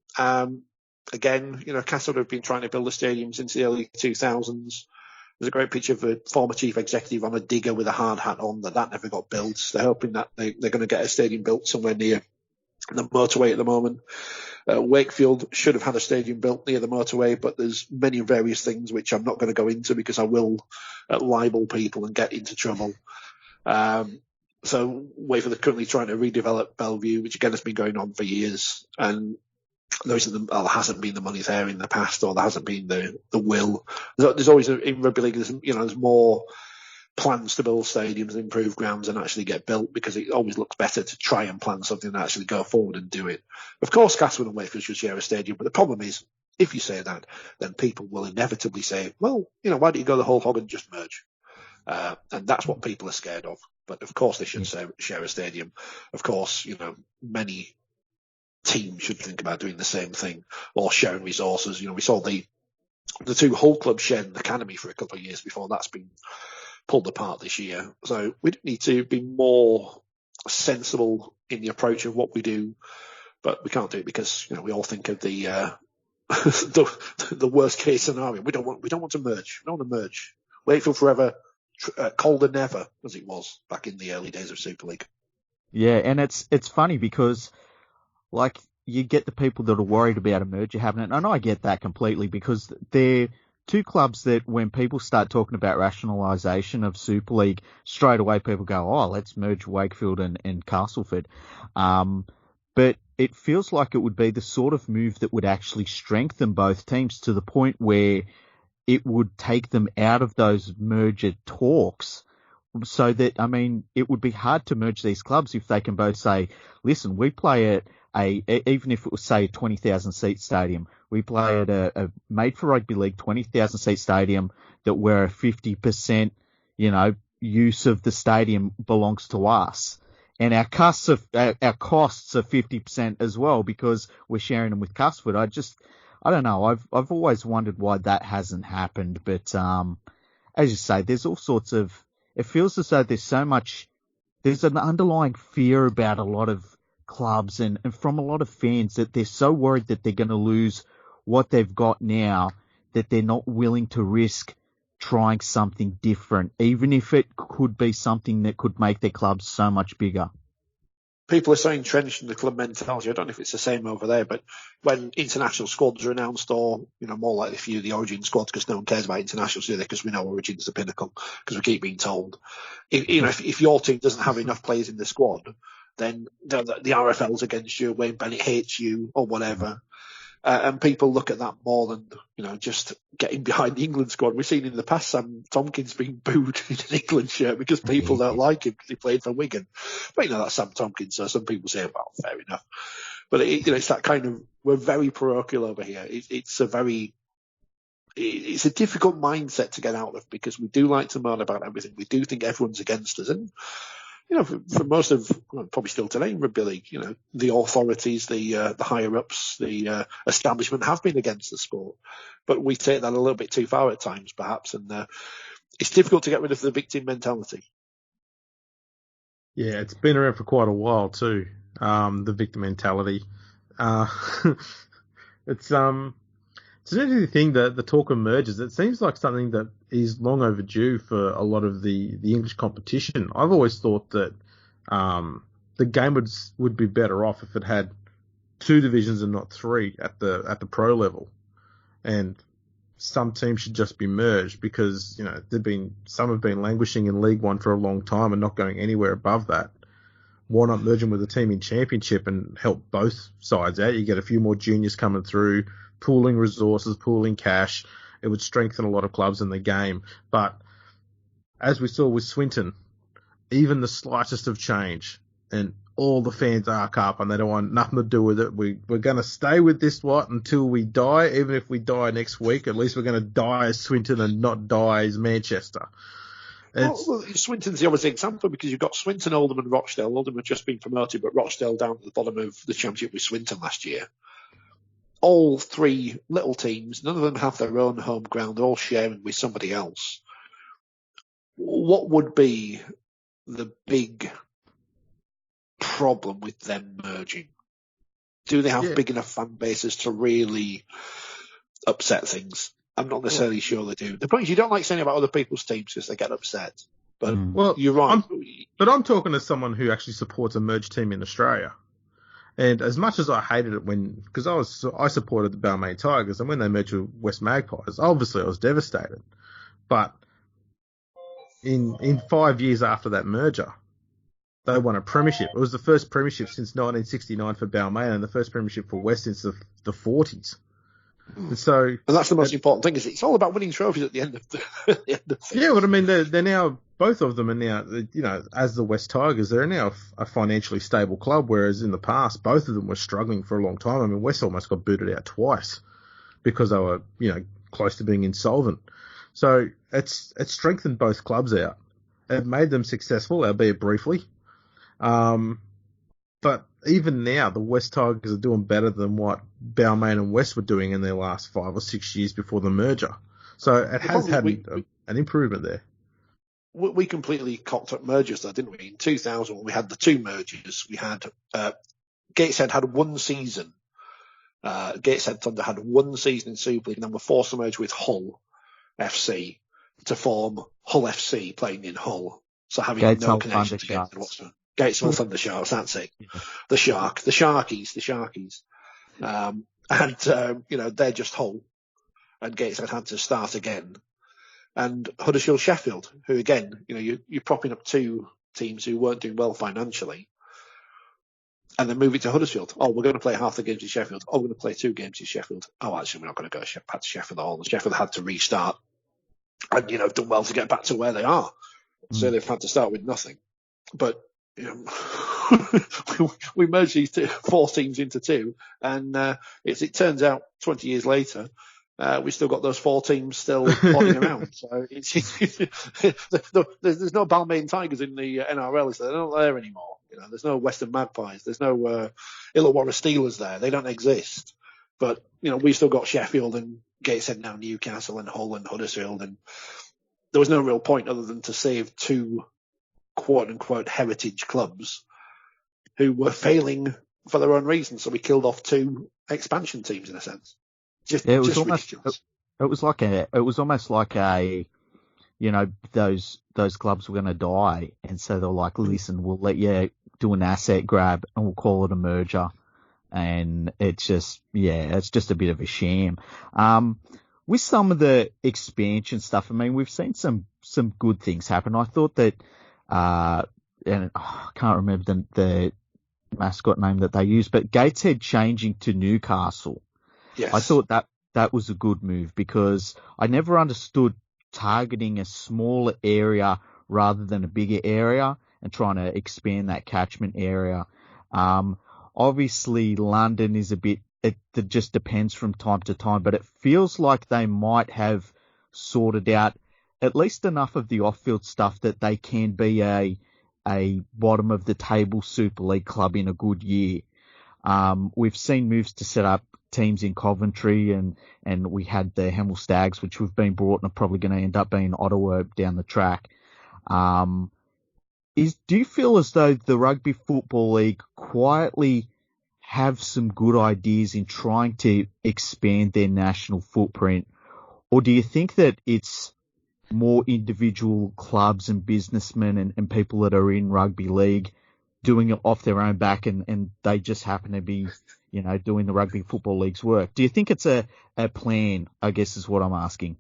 again, Castle have been trying to build a stadium since the early 2000s. There's a great picture of a former chief executive on a digger with a hard hat on that never got built. They're hoping that they're going to get a stadium built somewhere near the motorway at the moment. Wakefield should have had a stadium built near the motorway, but there's many various things which I'm not going to go into because I will libel people and get into trouble. So Wakefield are currently trying to redevelop Bellevue, which again has been going on for years, and there hasn't been the money there in the past, or there hasn't been the will. There's always in rugby league, there's more plans to build stadiums and improve grounds than actually get built, because it always looks better to try and plan something and actually go forward and do it. Of course, Castleford and Wakefield should share a stadium, but the problem is, if you say that, then people will inevitably say, well, why don't you go the whole hog and just merge? And that's what people are scared of. But of course they should share a stadium. Of course, many teams should think about doing the same thing, or sharing resources. We saw the two Hull clubs shared an academy for a couple of years before that's been pulled apart this year. So we need to be more sensible in the approach of what we do, but we can't do it because we all think of the the worst case scenario. We don't want to merge. We don't want to merge. Wakefield forever. Colder never, as it was back in the early days of Super League. Yeah, and it's funny because, like, you get the people that are worried about a merger happening, and I get that completely, because they're two clubs that when people start talking about rationalisation of Super League, straight away people go, oh, let's merge Wakefield and Castleford. But it feels like it would be the sort of move that would actually strengthen both teams to the point where it would take them out of those merger talks, so that, it would be hard to merge these clubs if they can both say, listen, we play at even if it was, say, a 20,000 seat stadium, we play at a made for rugby league 20,000 seat stadium that where a 50%, use of the stadium belongs to us. And our costs are 50% as well, because we're sharing them with Castleford. I don't know. I've always wondered why that hasn't happened, but as you say, there's all sorts of. It feels as though there's an underlying fear about a lot of clubs and from a lot of fans, that they're so worried that they're going to lose what they've got now, that they're not willing to risk trying something different, even if it could be something that could make their clubs so much bigger. People are so entrenched in the club mentality. I don't know if it's the same over there, but when international squads are announced, or more likely a few of the Origin squads, because no one cares about internationals, do they? Because we know Origin is the pinnacle, because we keep being told. If your team doesn't have enough players in the squad, then the RFL's against you, Wayne Bennett hates you, or whatever. And people look at that more than, just getting behind the England squad. We've seen in the past Sam Tompkins being booed in an England shirt because people don't like him because he played for Wigan. But, that's Sam Tompkins, so some people say, well, fair enough. But, it's that kind of, we're very parochial over here. It's a difficult mindset to get out of, because we do like to moan about everything. We do think everyone's against us. And, for most of, probably still today in rugby league, the authorities, the higher-ups, the establishment have been against the sport. But we take that a little bit too far at times, perhaps, and it's difficult to get rid of the victim mentality. Yeah, it's been around for quite a while too, the victim mentality. It's an interesting thing, the talk of mergers. It seems like something that is long overdue for a lot of the English competition. I've always thought that the game would be better off if it had two divisions and not three at the pro level, and some teams should just be merged, because some have been languishing in League One for a long time and not going anywhere above that. Why not merge them with a team in Championship and help both sides out? You get a few more juniors coming through, pooling resources, pooling cash. It would strengthen a lot of clubs in the game. But as we saw with Swinton, even the slightest of change, and all the fans arc up and they don't want nothing to do with it. We're going to stay with this until we die. Even if we die next week, at least we're going to die as Swinton and not die as Manchester. Well, Swinton's the obvious example, because you've got Swinton, Oldham and Rochdale. Oldham have just been promoted, but Rochdale down at the bottom of the Championship with Swinton last year. All three little teams, none of them have their own home ground. They're all sharing with somebody else. What would be the big problem with them merging? Do they have big enough fan bases to really upset things? I'm not necessarily sure they do. The point is, you don't like saying about other people's teams because they get upset. But you're right. I'm talking to someone who actually supports a merged team in Australia. And as much as I hated it because I supported the Balmain Tigers, and when they merged with West Magpies, obviously I was devastated. But in 5 years after that merger, they won a premiership. It was the first premiership since 1969 for Balmain, and the first premiership for West since the 40s. And that's the most important thing, is it's all about winning trophies at the end of the Yeah, but I mean, they're now, both of them are now, as the West Tigers, they're now a financially stable club, whereas in the past, both of them were struggling for a long time. I mean, West almost got booted out twice because they were, close to being insolvent. So it's strengthened both clubs out. It made them successful, albeit briefly. But even now, the West Tigers are doing better than what Balmain and West were doing in their last 5 or 6 years before the merger. So it has had an improvement there. We completely cocked up mergers, though, didn't we? In 2000, when we had the two mergers, we had Gateshead had one season. Gateshead Thunder had one season in Super League, and then were forced to merge with Hull FC to form Hull FC, playing in Hull. So having no connection to Gateshead whatsoever. Gateshead Thunder Sharks, that's it. Yeah. The Sharkies. They're just Hull, and Gateshead had to start again. And Huddersfield Sheffield, who again, you're propping up two teams who weren't doing well financially, and then moving to Huddersfield. Oh, we're going to play half the games in Sheffield. Oh, we're going to play 2 games in Sheffield. Oh, actually, we're not going to go back to Sheffield at all. And Sheffield had to restart and, done well to get back to where they are. So they've had to start with nothing. But, we merged these 4 teams into 2, and it turns out 20 years later, we've still got those 4 teams still plodding around. So there's no Balmain Tigers in the NRL, so they're not there anymore. There's no Western Magpies. There's no Illawarra Steelers there. They don't exist. But, we've still got Sheffield and Gateshead now, Newcastle and Hull and Huddersfield. And there was no real point other than to save 2 quote-unquote heritage clubs who were failing for their own reasons. So we killed off 2 expansion teams in a sense. It was almost like those clubs were going to die, and so they're like, listen, we'll let you do an asset grab and we'll call it a merger, and it's just a bit of a sham. With some of the expansion stuff, I mean, we've seen some good things happen. I thought that, and I can't remember the mascot name that they used, but Gateshead changing to Newcastle. Yes. I thought that was a good move, because I never understood targeting a smaller area rather than a bigger area and trying to expand that catchment area. Obviously, London is it just depends from time to time, but it feels like they might have sorted out at least enough of the off-field stuff that they can be a bottom of the table Super League club in a good year. We've seen moves to set up teams in Coventry, and we had the Hemel Stags, which we've been brought and are probably going to end up being Ottawa down the track. Do you feel as though the Rugby Football League quietly have some good ideas in trying to expand their national footprint, or do you think that it's more individual clubs and businessmen and people that are in rugby league doing it off their own back, and they just happen to be, doing the Rugby Football League's work? Do you think it's a plan, I guess is what I'm asking?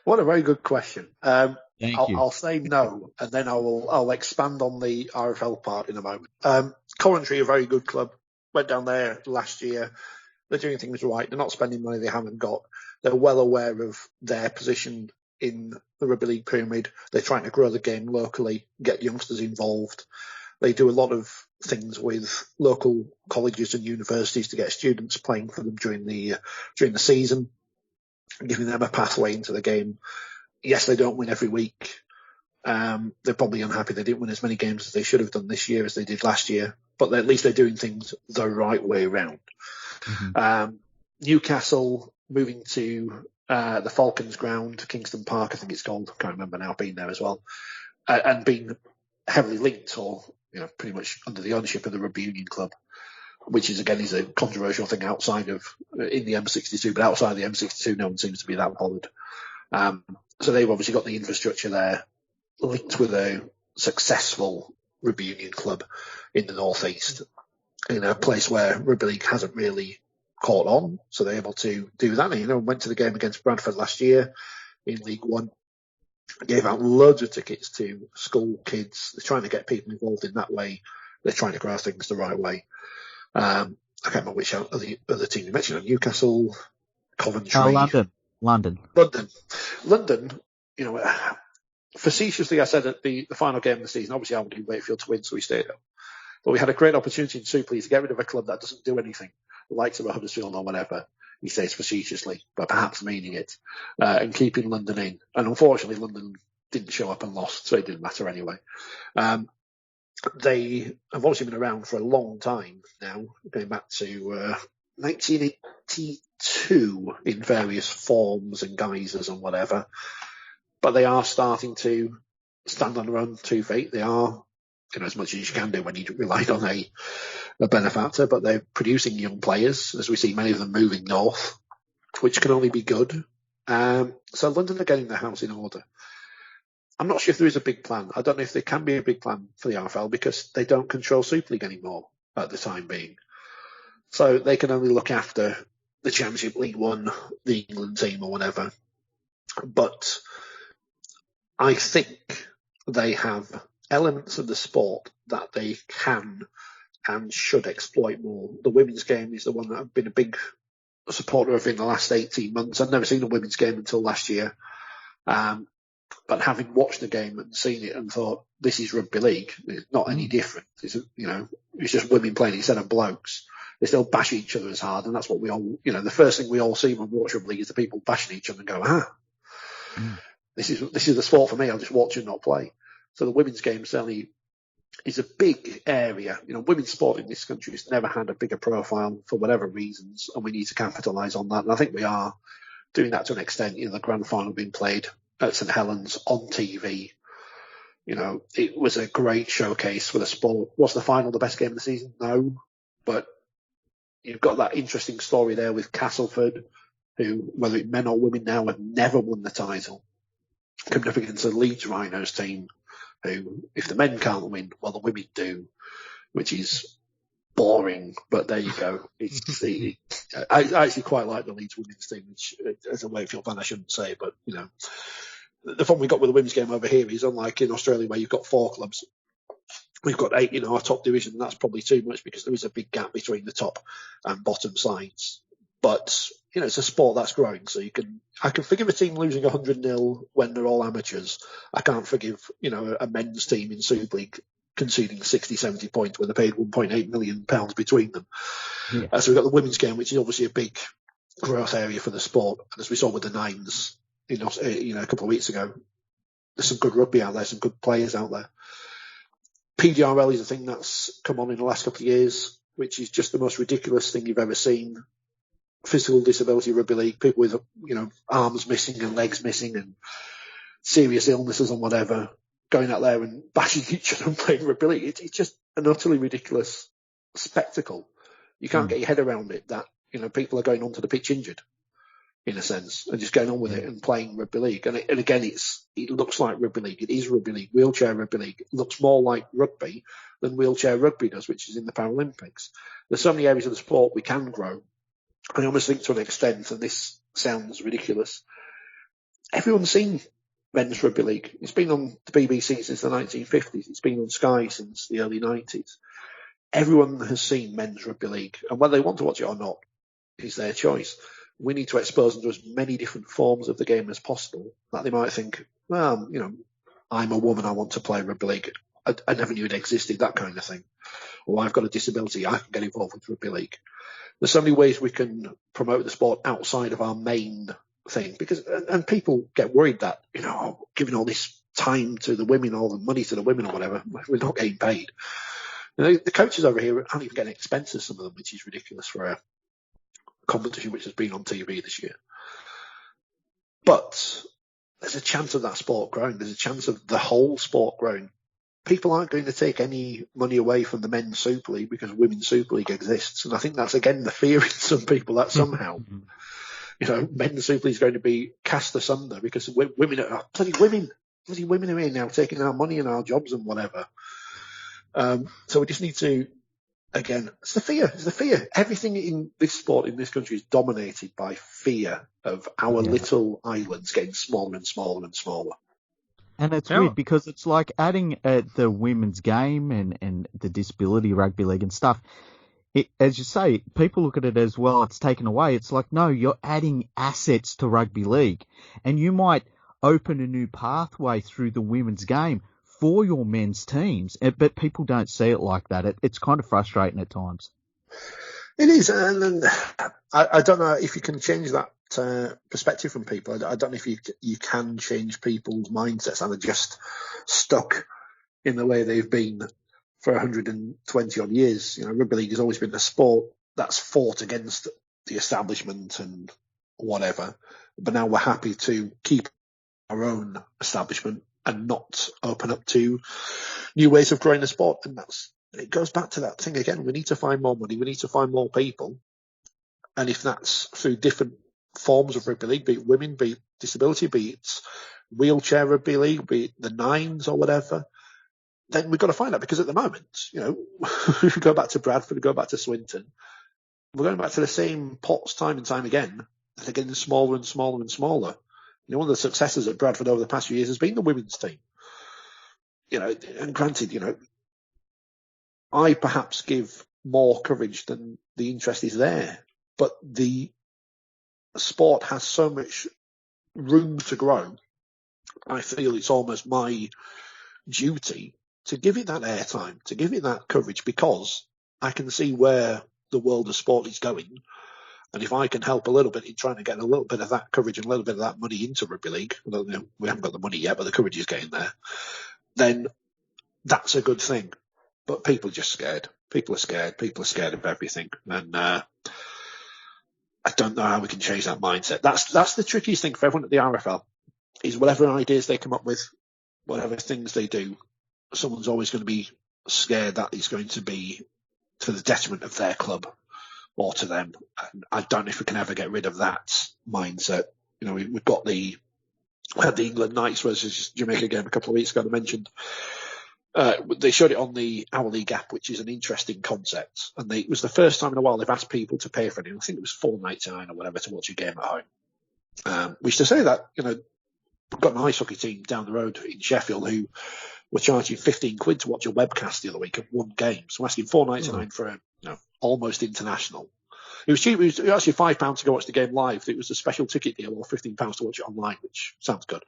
What a very good question. Thank you. I'll say no, and then I'll expand on the RFL part in a moment. Coventry, a very good club. Went down there last year. They're doing things right. They're not spending money they haven't got. They're well aware of their position in the Rugby League pyramid. They're trying to grow the game locally, get youngsters involved. They do a lot of things with local colleges and universities to get students playing for them during the season, giving them a pathway into the game. Yes, they don't win every week. They're probably unhappy they didn't win as many games as they should have done this year as they did last year, but at least they're doing things the right way around. Mm-hmm. Newcastle moving to the Falcons ground, Kingston Park, I think it's called. I can't remember now, being there as well, and being heavily linked or pretty much under the ownership of the Rugby Union Club. which is a controversial thing outside of in the M62, but outside the M62, no one seems to be that bothered. So they've obviously got the infrastructure there, linked with a successful rugby union club in the northeast, in a place where rugby league hasn't really caught on. So they're able to do that. And, went to the game against Bradford last year in League One. Gave out loads of tickets to school kids. They're trying to get people involved in that way. They're trying to grow things the right way. I can't remember which other team you mentioned. Newcastle, Coventry. London. Facetiously, I said at the final game of the season, obviously I wanted Wakefield to win, so we stayed up. But we had a great opportunity in Super League to get rid of a club that doesn't do anything, the likes of a Huddersfield or whatever. He says facetiously, but perhaps meaning it, and keeping London in. And unfortunately, London didn't show up and lost, so it didn't matter anyway. They have obviously been around for a long time now, going back to 1982 in various forms and guises and whatever. But they are starting to stand on their own 2 feet. They are, as much as you can do when you rely on a benefactor, but they're producing young players, as we see many of them moving north, which can only be good. So London are getting their house in order. I'm not sure if there is a big plan. I don't know if there can be a big plan for the RFL because they don't control Super League anymore at the time being. So they can only look after the Championship, League One, the England team or whatever. But I think they have elements of the sport that they can and should exploit more. The women's game is the one that I've been a big supporter of in the last 18 months. I've never seen a women's game until last year. But having watched the game and seen it and thought, this is rugby league, it's not any different. It's just women playing instead of blokes. They still bash each other as hard, and that's what we all, the first thing we all see when we watch rugby league is the people bashing each other and go, this is the sport for me. I'll just watch and not play. So the women's game certainly is a big area. Women's sport in this country has never had a bigger profile for whatever reasons, and we need to capitalise on that. And I think we are doing that to an extent. The grand final being played at St Helens on TV. It was a great showcase for the sport. Was the final the best game of the season? No, but you've got that interesting story there with Castleford, who, whether it's men or women now, have never won the title, coming up against the Leeds Rhinos team, who, if the men can't win, well, the women do, which is boring, but there you go. I actually quite like the Leeds women's team, which, as a Wakefield fan, I shouldn't say, but, the problem we got with the women's game over here is, unlike in Australia where you've got 4 clubs, we've got 8 in our top division, and that's probably too much because there is a big gap between the top and bottom sides. But, it's a sport that's growing, so I can forgive a team losing 100-0 when they're all amateurs. I can't forgive, a men's team in Super League conceding 60, 70 points when they paid £1.8 million between them. Yeah. So we've got the women's game, which is obviously a big growth area for the sport. And as we saw with the Nines, a couple of weeks ago, there's some good rugby out there, some good players out there. PDRL is a thing that's come on in the last couple of years, which is just the most ridiculous thing you've ever seen. Physical disability rugby league, people with, arms missing and legs missing and serious illnesses and whatever, going out there and bashing each other and playing rugby league. It's just an utterly ridiculous spectacle. You can't get your head around it that, people are going onto the pitch injured, in a sense, and just going on with it and playing rugby league. And again, it looks like rugby league. It is rugby league, wheelchair rugby league. It looks more like rugby than wheelchair rugby does, which is in the Paralympics. There's so many areas of the sport we can grow. I almost think to an extent, and this sounds ridiculous, everyone's seen men's rugby league. It's been on the BBC since the 1950s. It's been on Sky since the early 90s. Everyone has seen men's rugby league, and whether they want to watch it or not is their choice. We need to expose them to as many different forms of the game as possible that they might think, well, I'm a woman, I want to play rugby league. I never knew it existed, that kind of thing. Or I've got a disability, I can get involved with rugby league. There's so many ways we can promote the sport outside of our main thing, and people get worried that, giving all this time to the women, all the money to the women or whatever, we're not getting paid. The coaches over here aren't even getting expenses, some of them, which is ridiculous for a competition which has been on TV this year. But there's a chance of that sport growing. There's a chance of the whole sport growing. people aren't going to take any money away from the men's Super League because Women's Super League exists. And I think that's, again, the fear in some people that somehow, men's Super League is going to be cast asunder because women are bloody women are in now taking our money and our jobs and whatever. So we just need to, again, it's the fear. Everything in this sport in this country is dominated by fear of our little islands getting smaller and smaller and smaller. And it's weird because it's like adding the women's game and the disability rugby league and stuff. As you say, people look at it as, well, it's taken away. It's like, no, you're adding assets to rugby league. And you might open a new pathway through the women's game for your men's teams. But people don't see it like that. It's kind of frustrating at times. It is. And I don't know if you can change that perspective from people. I don't know if you can change people's mindsets, and they're just stuck in the way they've been for 120 odd years. Rugby league has always been a sport that's fought against the establishment and whatever, but now we're happy to keep our own establishment and not open up to new ways of growing the sport. And it goes back to that thing again. We need to find more money. We need to find more people. And if that's through different forms of rugby league, be it women, be it disability, be it wheelchair rugby league, be it the nines or whatever, then we've got to find out. Because at the moment, we go back to Bradford, we go back to Swinton, we're going back to the same pots time and time again. They're getting smaller and smaller and smaller. One of the successes at Bradford over the past few years has been the women's team. And granted, I perhaps give more coverage than the interest is there, but the sport has so much room to grow. I feel it's almost my duty to give it that airtime, to give it that coverage, because I can see where the world of sport is going. And if I can help a little bit in trying to get a little bit of that coverage and a little bit of that money into rugby league, we haven't got the money yet, but the coverage is getting there, then that's a good thing. But people are just scared. People are scared. People are scared of everything. And I don't know how we can change that mindset. That's the trickiest thing for everyone at the RFL, is whatever ideas they come up with, whatever things they do, someone's always going to be scared that it's going to be to the detriment of their club or to them. And I don't know if we can ever get rid of that mindset. We had the England Knights versus Jamaica game a couple of weeks ago. I mentioned they showed it on the Our League app, which is an interesting concept. And it was the first time in a while they've asked people to pay for it. I think it was $4.99 or whatever to watch a game at home. We used to say that, we've got an ice hockey team down the road in Sheffield who were charging £15 to watch a webcast the other week of one game. So asking $4.99 for a almost international. It was cheap. It was actually £5 to go watch the game live. It was a special ticket deal, or £15 to watch it online, which sounds good.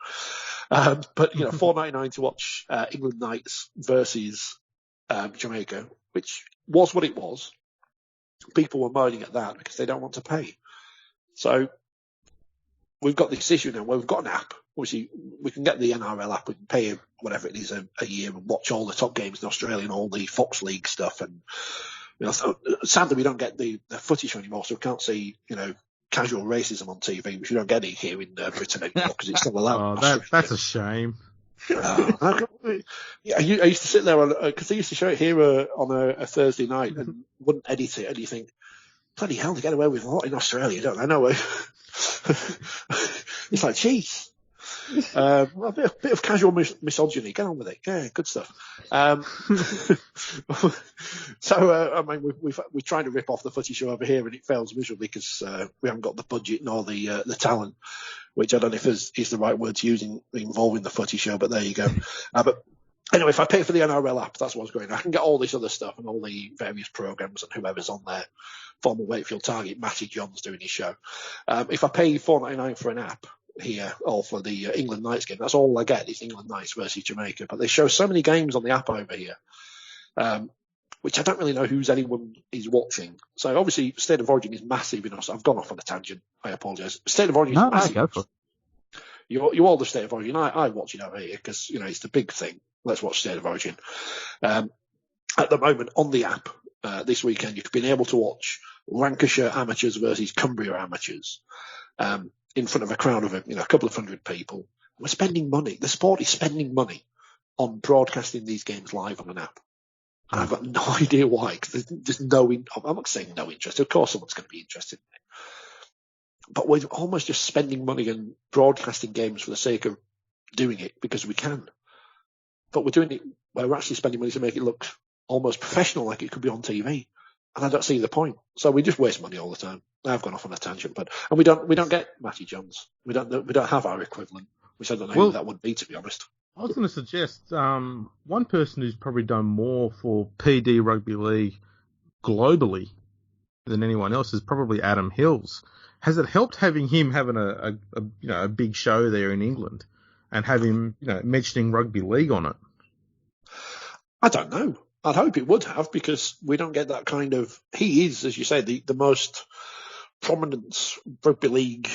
But $4.99 to watch England Knights versus Jamaica, which was what it was. People were moaning at that because they don't want to pay. So we've got this issue now where we've got an app. Obviously, we can get the NRL app. We can pay whatever it is a year and watch all the top games in Australia and all the Fox League stuff. And sadly, we don't get the footy show anymore, so we can't see casual racism on TV, which we don't get it here in Britain anymore because it's still allowed. That's a shame. I used to sit there because they used to show it here on a Thursday night and wouldn't edit it, and you think, bloody hell, they get away with a lot in Australia, don't they? No way. It's like, jeez. A bit of casual misogyny. Get on with it. Yeah, good stuff. We're trying to rip off the footy show over here, and it fails miserably because we haven't got the budget nor the talent, which I don't know if is the right word to use involving the footy show, but there you go. But anyway, if I pay for the NRL app, that's what's going on. I can get all this other stuff and all the various programs and whoever's on there. Former Wakefield target, Matty John's doing his show. If I pay $4.99 for an app here, or for the England Knights game, that's all I get is England Knights versus Jamaica. But they show so many games on the app over here, which I don't really know anyone is watching. So obviously, State of Origin is massive in us. I've gone off on a tangent. I apologise. State of Origin is massive. Go for it. You all the State of Origin. I watch it over here because it's the big thing. Let's watch State of Origin. At the moment on the app this weekend, you've been able to watch Lancashire amateurs versus Cumbria amateurs. In front of a crowd of a couple of hundred people. We're spending money. The sport is spending money on broadcasting these games live on an app. And I've got no idea why, because there's I'm not saying no interest. Of course someone's going to be interested in it. But we're almost just spending money and broadcasting games for the sake of doing it because we can. But we're doing it where we're actually spending money to make it look almost professional, like it could be on TV. And I don't see the point. So we just waste money all the time. I've gone off on a tangent, and we don't get Matty Jones. We don't have our equivalent, which I don't know who that would be, to be honest. I was going to suggest one person who's probably done more for PD Rugby League globally than anyone else is probably Adam Hills. Has it helped having him having a big show there in England and have him mentioning rugby league on it? I don't know. I'd hope it would have, because we don't get that kind of. He is, as you say, the most prominent rugby league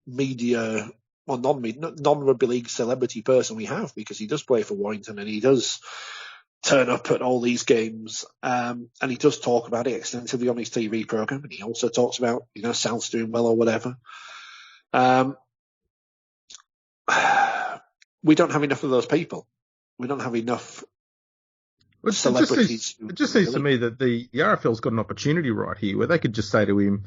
media or non-rugby league celebrity person we have, because he does play for Warrington and he does turn up at all these games, and he does talk about it extensively on his TV program, and he also talks about South's doing well or whatever. We don't have enough of those people. We don't have enough celebrities. It just seems to me that the RFL's got an opportunity right here where they could just say to him,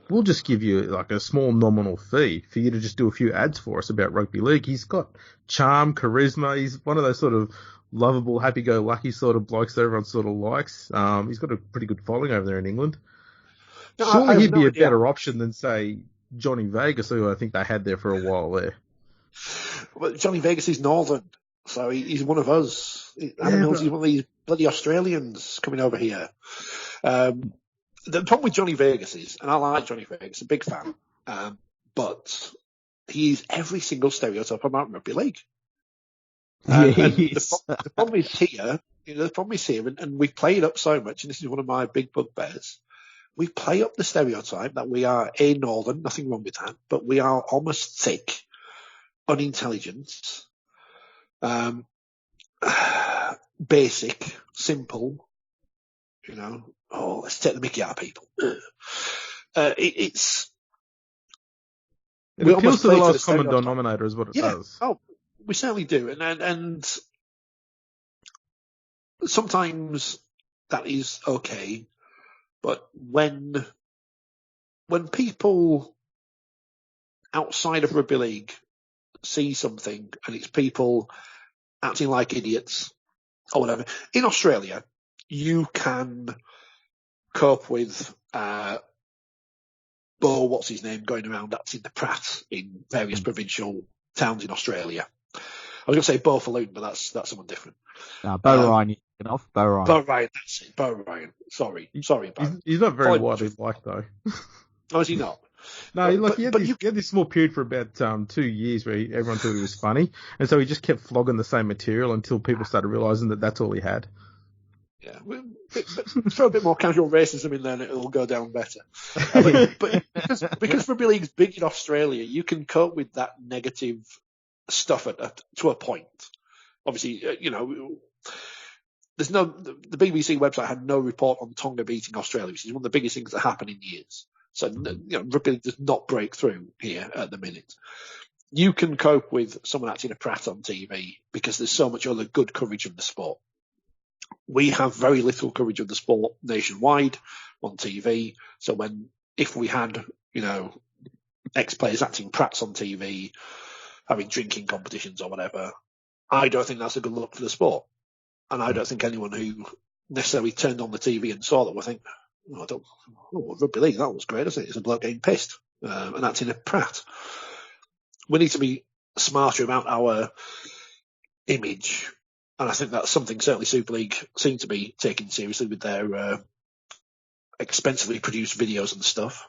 we'll just give you like a small nominal fee for you to just do a few ads for us about rugby league. He's got charm, charisma. He's one of those sort of lovable, happy-go-lucky sort of blokes that everyone sort of likes. He's got a pretty good following over there in England. No, surely he'd be a better option than, say, Johnny Vegas, who I think they had there for a while there. Well, Johnny Vegas is Northern, so he's one of us. Adam Hills is one of these bloody Australians coming over here. The problem with Johnny Vegas is, and I like Johnny Vegas, a big fan, but he's every single stereotype about rugby league. The problem is here. The problem is here, and we play it up so much, and this is one of my big bugbears. We play up the stereotype that we are a Northern, nothing wrong with that, but we are almost thick, unintelligent, basic, simple. Let's take the mickey out of people. It appeals to the lowest common denominator is what it does. Oh, we certainly do. And sometimes that is okay. But when people outside of rugby league see something and it's people acting like idiots or whatever, in Australia, you can cope with Bo, what's his name, going around acting the prat in various provincial towns in Australia. I was going to say Bo Falloon, but that's someone different. Bo Ryan, Bo Ryan. Bo Ryan, that's it. Bo Ryan. Sorry, Bo. He's not very widely liked, though. Oh, is he not? No, he had this small period for about 2 years where everyone thought he was funny, and so he just kept flogging the same material until people started realising that that's all he had. Yeah, but throw a bit more casual racism in there and it'll go down better. But because rugby league's big in Australia, you can cope with that negative stuff to a point. Obviously, there's the BBC website had no report on Tonga beating Australia, which is one of the biggest things that happen in years. So, rugby league does not break through here at the minute. You can cope with someone acting a prat on TV because there's so much other good coverage of the sport. We have very little coverage of the sport nationwide on TV. So if we had, ex-players acting prats on TV, having drinking competitions or whatever, I don't think that's a good look for the sport. And I don't think anyone who necessarily turned on the TV and saw that would think, rugby league, that was great, isn't it? It's a bloke getting pissed and acting a prat. We need to be smarter about our image. And I think that's something certainly Super League seem to be taking seriously with their expensively produced videos and stuff.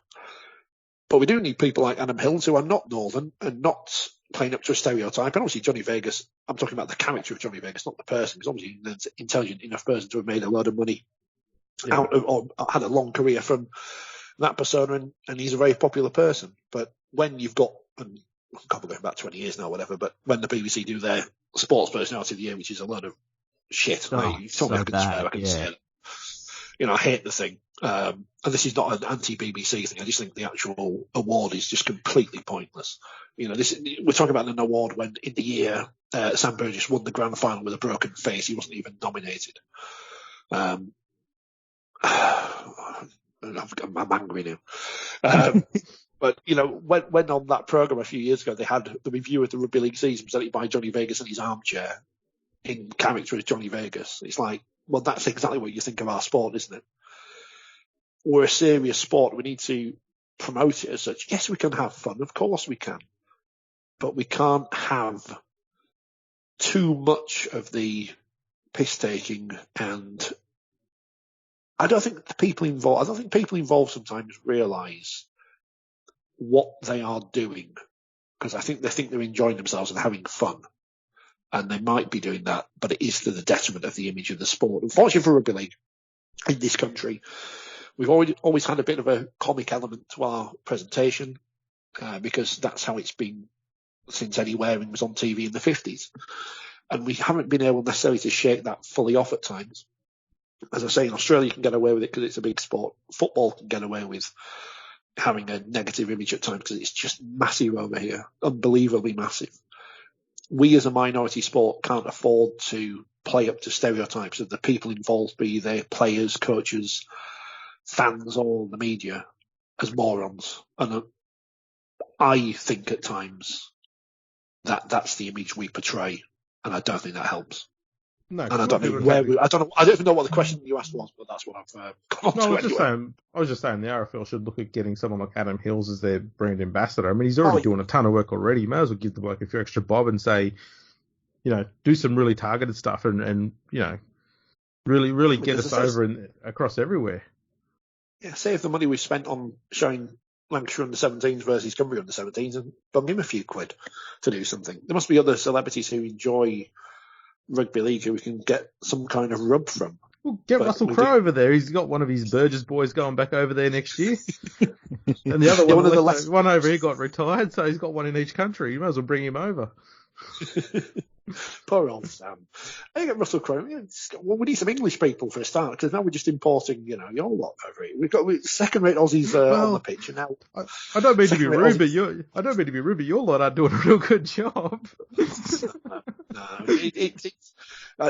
But we do need people like Adam Hills who are not Northern and not playing up to a stereotype. And obviously Johnny Vegas, I'm talking about the character of Johnny Vegas, not the person. He's obviously an intelligent enough person to have made a lot of money out of, or had a long career from that persona, and he's a very popular person. But when you've got, and I'm going back 20 years now, whatever, but when the BBC do their Sports Personality of the Year, which is a load of shit. You told me I can swear, I can say it. I hate the thing. And this is not an anti-BBC thing. I just think the actual award is just completely pointless. We're talking about an award when in the year Sam Burgess won the grand final with a broken face. He wasn't even nominated. I'm angry now. But, when on that programme a few years ago, they had the review of the Rugby League season presented by Johnny Vegas in his armchair in character as Johnny Vegas. It's like, well, that's exactly what you think of our sport, isn't it? We're a serious sport. We need to promote it as such. Yes, we can have fun. Of course we can. But we can't have too much of the piss-taking, and I don't think people involved sometimes realise what they are doing, because I think they think they're enjoying themselves and having fun, and they might be doing that, but it is to the detriment of the image of the sport. Unfortunately for rugby league in this country, we've always had a bit of a comic element to our presentation, because that's how it's been since Eddie Waring was on TV in the 50s. And we haven't been able necessarily to shake that fully off at times. As I say, in Australia you can get away with it because it's a big sport. Football can get away with having a negative image at times because it's just massive over here, unbelievably massive. We as a minority sport can't afford to play up to stereotypes of the people involved, be they players, coaches, fans, or the media, as morons. And I think at times that that's the image we portray, and I don't think that helps. No, and I don't know I don't even know what the question you asked was, but that's what I've gone on to anyway. I was just saying the RFL should look at getting someone like Adam Hills as their brand ambassador. I mean, he's already doing a ton of work already. You may as well give the bloke a few extra bob and say, do some really targeted stuff and really get us over and across everywhere. Yeah, save the money we've spent on showing Lancashire under-17s versus Cumbria under-17s and bung him a few quid to do something. There must be other celebrities who enjoy rugby league who we can get some kind of rub from. Well, get Russell Crowe over there. He's got one of his Burgess boys going back over there next year. And the other one over here got retired, so he's got one in each country. You might as well bring him over. Poor old Sam. I get Russell Crowe. We need some English people for a start, because now we're just importing, your lot over here. We've got second-rate Aussies on the pitch, and now I don't mean to be rude, but your lot are doing a real good job. No,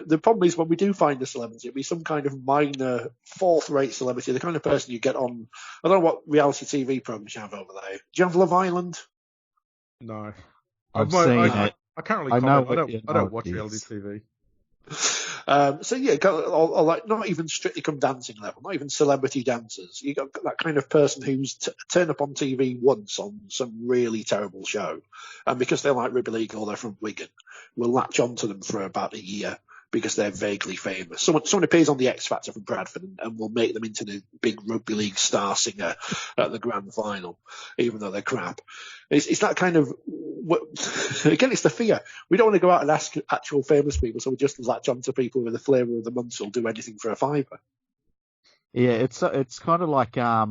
the problem is when we do find a celebrity, it'll be some kind of minor fourth-rate celebrity, the kind of person you get on. I don't know what reality TV programs you have over there. Do you have Love Island? No, I've seen it. I can't really comment. I don't watch reality TV. Or like not even Strictly Come Dancing level, not even celebrity dancers. You got that kind of person who's turned up on TV once on some really terrible show, and because they like rugby league or they're from Wigan, will latch onto them for about a year because they're vaguely famous. Someone appears on the X Factor from Bradford and will make them into the big rugby league star singer at the grand final, even though they're crap. It's that kind of, again, it's the fear. We don't want to go out and ask actual famous people, so we just latch on to people with the flavour of the month who'll do anything for a fiver. Yeah, it's kind of like, I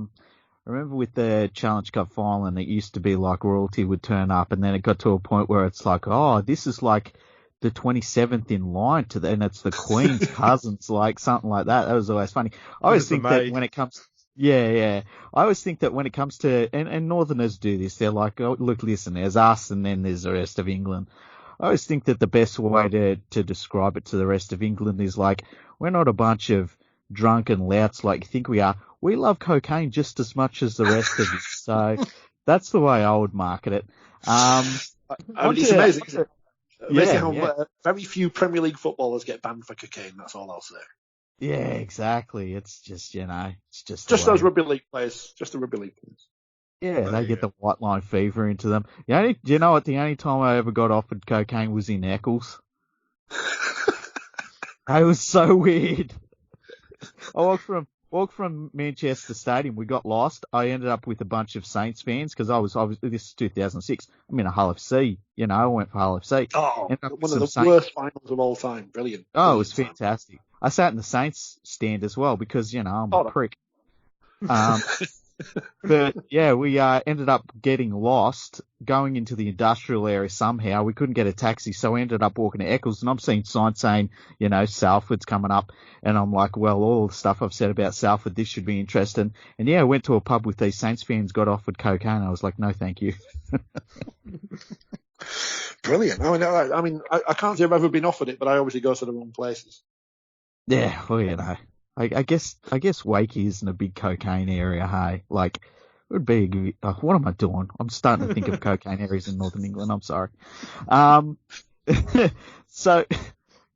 remember with the Challenge Cup final, and it used to be like royalty would turn up, and then it got to a point where it's like, oh, this is like the 27th in line and it's the Queen's cousins, like something like that. That was always funny. I always think that when it comes, I always think that when it comes to, and Northerners do this, they're like, oh, look, listen, there's us and then there's the rest of England. I always think that the best way to describe it to the rest of England is like, we're not a bunch of drunken louts like you think we are. We love cocaine just as much as the rest of you. So that's the way I would market it. It's amazing. Amazing how very few Premier League footballers get banned for cocaine. That's all I'll say. Yeah, exactly. It's just, it's just those rugby league players, just the rugby league players. Yeah, they get the white line fever into them. Do you know what? The only time I ever got offered cocaine was in Eccles. It was so weird. I walked from Manchester Stadium. We got lost. I ended up with a bunch of Saints fans because I was this is 2006. I'm in a Hull FC. I went for Hull FC. Oh, one of the worst finals of all time. Brilliant. Oh, it was fantastic. I sat in the Saints stand as well because I'm a prick. But yeah, we ended up getting lost going into the industrial area somehow. We couldn't get a taxi, so we ended up walking to Eccles, and I'm seeing signs saying, Salford's coming up, and I'm like, well, all the stuff I've said about Salford, this should be interesting. And yeah, I went to a pub with these Saints fans, got offered cocaine. I was like, no, thank you. Brilliant. I can't say I've ever been offered it, but I obviously go to the wrong places. Yeah, well, I guess Wakey isn't a big cocaine area, hey? Like, it would be, what am I doing? I'm starting to think of cocaine areas in Northern England, I'm sorry. So,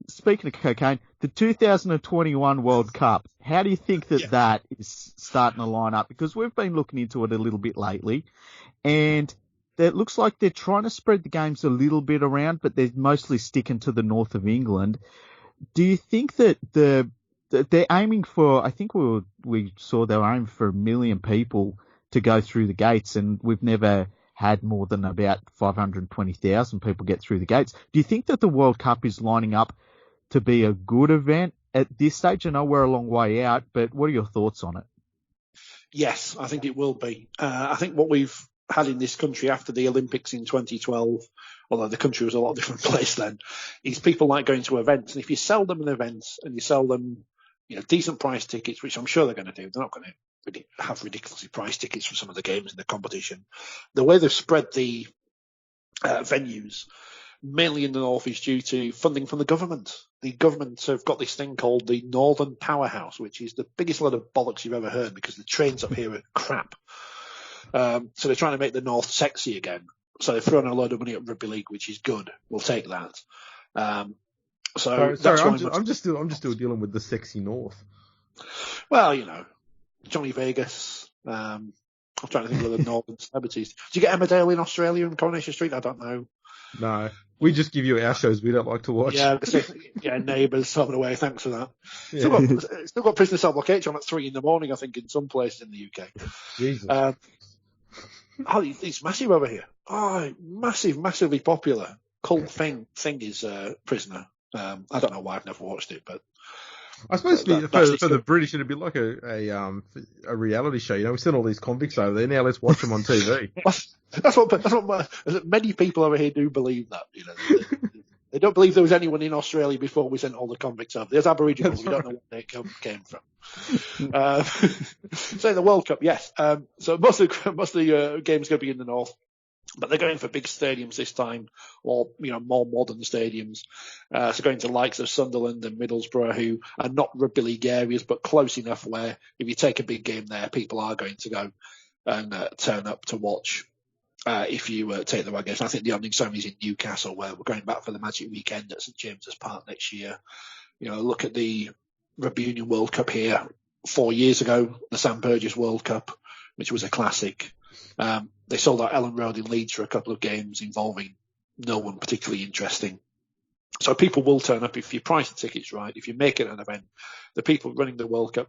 speaking of cocaine, the 2021 World Cup, how do you think that is starting to line up? Because we've been looking into it a little bit lately, and it looks like they're trying to spread the games a little bit around, but they're mostly sticking to the north of England. Do you think that they're aiming for, I think we saw they were aiming for 1 million people to go through the gates, and we've never had more than about 520,000 people get through the gates. Do you think that the World Cup is lining up to be a good event at this stage? I know we're a long way out, but what are your thoughts on it? Yes, I think it will be. I think what we've had in this country after the Olympics in 2012, although the country was a lot different place then, is people like going to events. And if you sell them an event and you sell them, decent price tickets, which I'm sure they're going to do, they're not going to have ridiculously priced tickets for some of the games in the competition. The way they've spread the venues, mainly in the north, is due to funding from the government. The government have got this thing called the Northern Powerhouse, which is the biggest load of bollocks you've ever heard because the trains up here are crap. So they're trying to make the north sexy again. So they're throwing a load of money at rugby league, which is good. We'll take that. Sorry, I'm just still dealing with the sexy north. Well, Johnny Vegas. I'm trying to think of the northern celebrities. Do you get Emmerdale in Australia and Coronation Street? I don't know. No, we just give you our shows we don't like to watch. Yeah, Neighbours, Home and Away. Thanks for that. Yeah. Still got Prisoner Cell Block H on at 3 a.m, I think, in some places in the UK. Jesus. It's massive over here. Oh, massively popular. Cult thing is Prisoner. I don't know why I've never watched it, but I suppose for the British it'd be like a reality show. We send all these convicts over there. Now let's watch them on TV. That's what many people over here do believe that. They don't believe there was anyone in Australia before we sent all the convicts over. There's Aboriginals. We don't know where they came from. So the World Cup, yes. So most of the games going to be in the north. But they're going for big stadiums this time, or more modern stadiums. So going to the likes of Sunderland and Middlesbrough, who are not rugby league areas, but close enough where if you take a big game there, people are going to go and turn up to watch. If you take the Rugby, I think the opening ceremony is in Newcastle, where we're going back for the Magic Weekend at St James's Park next year. Look at the Rugby Union World Cup here 4 years ago, the Sam Burgess World Cup, which was a classic. They sold out Ellen Road in Leeds for a couple of games involving no one particularly interesting. So people will turn up if you price the tickets right, if you make it an event. The people running the World Cup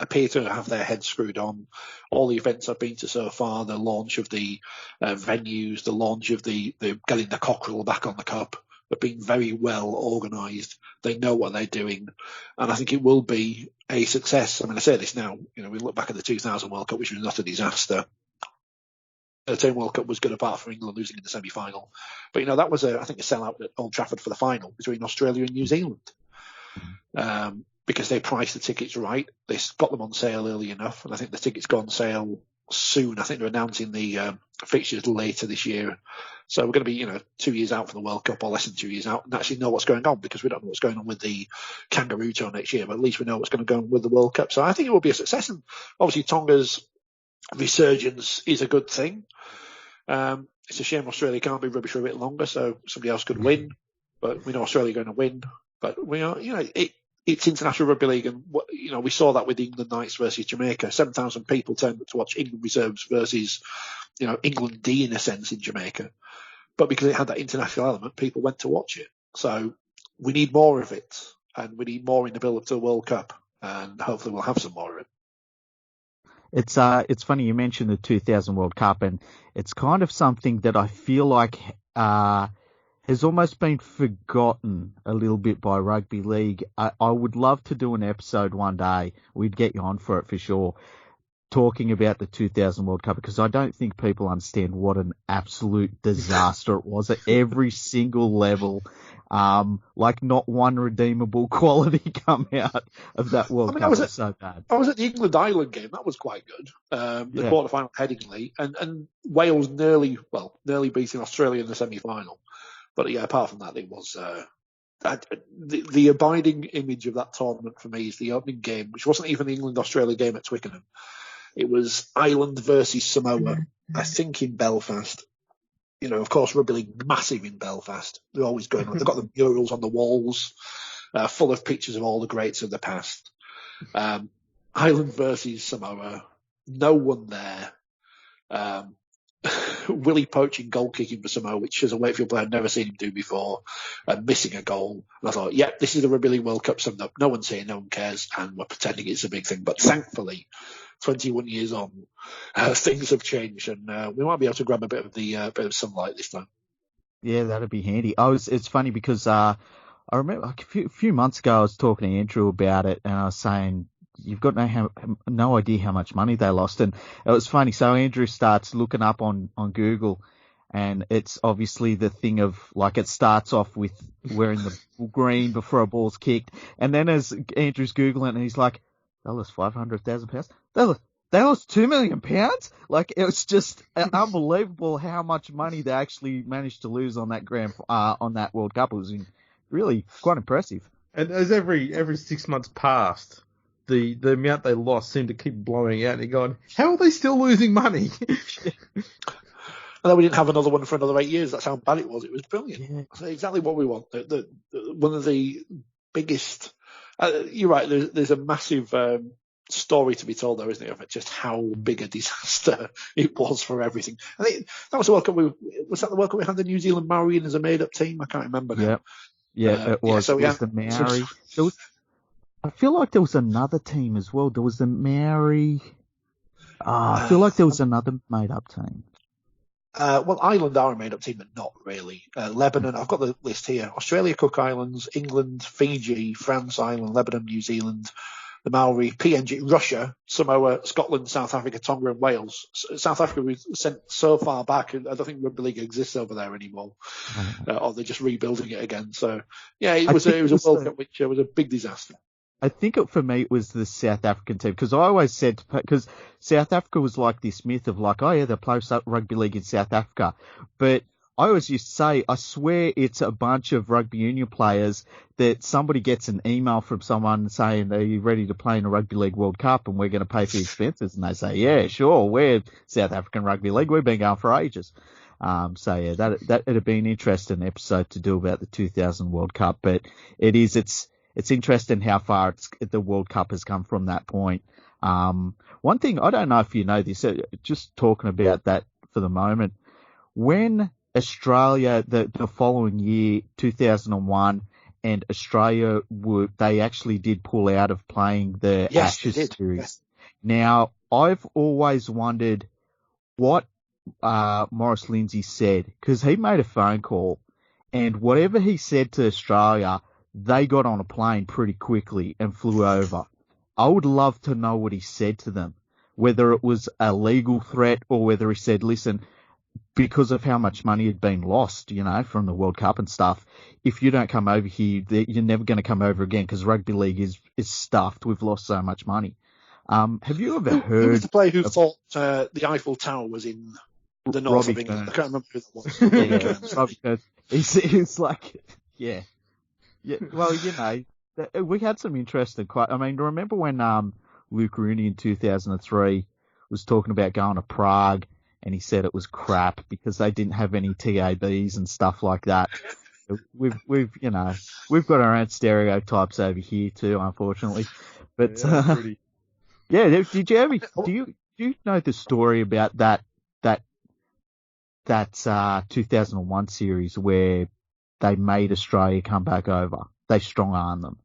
appear to have their heads screwed on. All the events I've been to so far, the launch of the venues, the launch of the getting the cockerel back on the cup, have been very well organised. They know what they're doing. And I think it will be a success. I say this now, we look back at the 2000 World Cup, which was not a disaster. The 2010 World Cup was good apart from England losing in the semi-final. But, that was, I think, a sellout at Old Trafford for the final between Australia and New Zealand. Because they priced the tickets right. They got them on sale early enough. And I think the tickets go on sale soon. I think they're announcing the fixtures later this year. So we're going to be, 2 years out from the World Cup, or less than 2 years out, and actually know what's going on, because we don't know what's going on with the Kangaroo Tour next year, but at least we know what's going to go on with the World Cup. So I think it will be a success. And obviously Tonga's resurgence is a good thing. It's a shame Australia can't be rubbish for a bit longer, so somebody else could win. But we know Australia are going to win. But we are, it's international rugby league, and we saw that with England Knights versus Jamaica. 7,000 people turned up to watch England reserves versus, England D in a sense in Jamaica. But because it had that international element, people went to watch it. So we need more of it, and we need more in the build-up to the World Cup, and hopefully we'll have some more of it. It's funny you mentioned the 2000 World Cup, and it's kind of something that I feel like has almost been forgotten a little bit by rugby league. I would love to do an episode one day. We'd get you on for it for sure. talking about the 2000 World Cup because I don't think people understand what an absolute disaster it was at every single level. Like not one redeemable quality come out of that World Cup. It was so bad. I was at the England-Ireland game. That was quite good. The quarterfinal Headingley, and Wales nearly beating Australia in the semi-final. But yeah, apart from that, it was the abiding image of that tournament for me is the opening game, which wasn't even the England-Australia game at Twickenham. It was Ireland versus Samoa, I think in Belfast. You know, of course, Rugby League massive in Belfast. They're always going on. They've got the murals on the walls, full of pictures of all the greats of the past. Ireland versus Samoa, no one there. Willie poaching goal kicking for Samoa, which as a Wakefield player I'd never seen him do before, missing a goal. And I thought, this is the Rugby League World Cup summed up. No one's here, no one cares, and we're pretending it's a big thing. But thankfully, 21 years on, things have changed, and we might be able to grab a bit of sunlight this time. Yeah, that'd be handy. It's funny because I remember a few months ago I was talking to Andrew about it, and I was saying, you've got no idea how much money they lost. And it was funny. So Andrew starts looking up on Google, and it's obviously the thing of like it starts off with wearing the green before a ball's kicked. And then as Andrew's Googling it, and he's like, they lost £500,000. They lost £2 million. Like it was just unbelievable how much money they actually managed to lose on that on that World Cup. It was really quite impressive. And as every 6 months passed, the amount they lost seemed to keep blowing out, and you're going, how are they still losing money? And then we didn't have another one for another 8 years. That's how bad it was. It was brilliant. Yeah. That's exactly what we want. One of the biggest. You're right. There's a massive story to be told there, isn't it? Of just how big a disaster it was for everything. I think that was the World Cup. Was that the World Cup we had the New Zealand Maori in as a made-up team? I can't remember now. Yeah, it was. So it was the Maori. I feel like there was another team as well. There was the Maori. I feel like there was another made-up team. Well, Ireland are a made-up team, but not really. Lebanon, I've got the list here. Australia, Cook Islands, England, Fiji, France, Ireland, Lebanon, New Zealand, the Maori, PNG, Russia, Samoa, Scotland, South Africa, Tonga, and Wales. South Africa was sent so far back, I don't think Rugby League exists over there anymore, or they're just rebuilding it again. So, yeah, it was a World Cup which was a big disaster. I think for me it was the South African team, because I always said, because South Africa was like this myth of like, oh yeah, they play rugby league in South Africa. But I always used to say, I swear it's a bunch of rugby union players that somebody gets an email from someone saying, are you ready to play in a Rugby League World Cup and we're going to pay for the expenses? And they say, yeah, sure, we're South African Rugby League. We've been going for ages. So yeah, that would have been an interesting episode to do about the 2000 World Cup, but it's interesting how far the World Cup has come from that point. One thing, I don't know if you know this, just talking about that for the moment, when Australia, the following year, 2001, and Australia they actually did pull out of playing the Ashes series. Yes. Now, I've always wondered what Maurice Lindsay said, because he made a phone call, and whatever he said to Australia, they got on a plane pretty quickly and flew over. I would love to know what he said to them, whether it was a legal threat or whether he said, listen, because of how much money had been lost, from the World Cup and stuff, if you don't come over here, you're never going to come over again because rugby league is stuffed. We've lost so much money. Have you ever heard? Who was the player who thought the Eiffel Tower was in the north of England? I can't remember who that was. Yeah, Robbie Kearns. He's like, yeah. Yeah, well, we had some interesting remember when Luke Rooney in 2003 was talking about going to Prague, and he said it was crap because they didn't have any TABs and stuff like that. We've got our own stereotypes over here too, unfortunately. But do you know the story about that 2001 series where they made Australia come back over? They strong-armed them.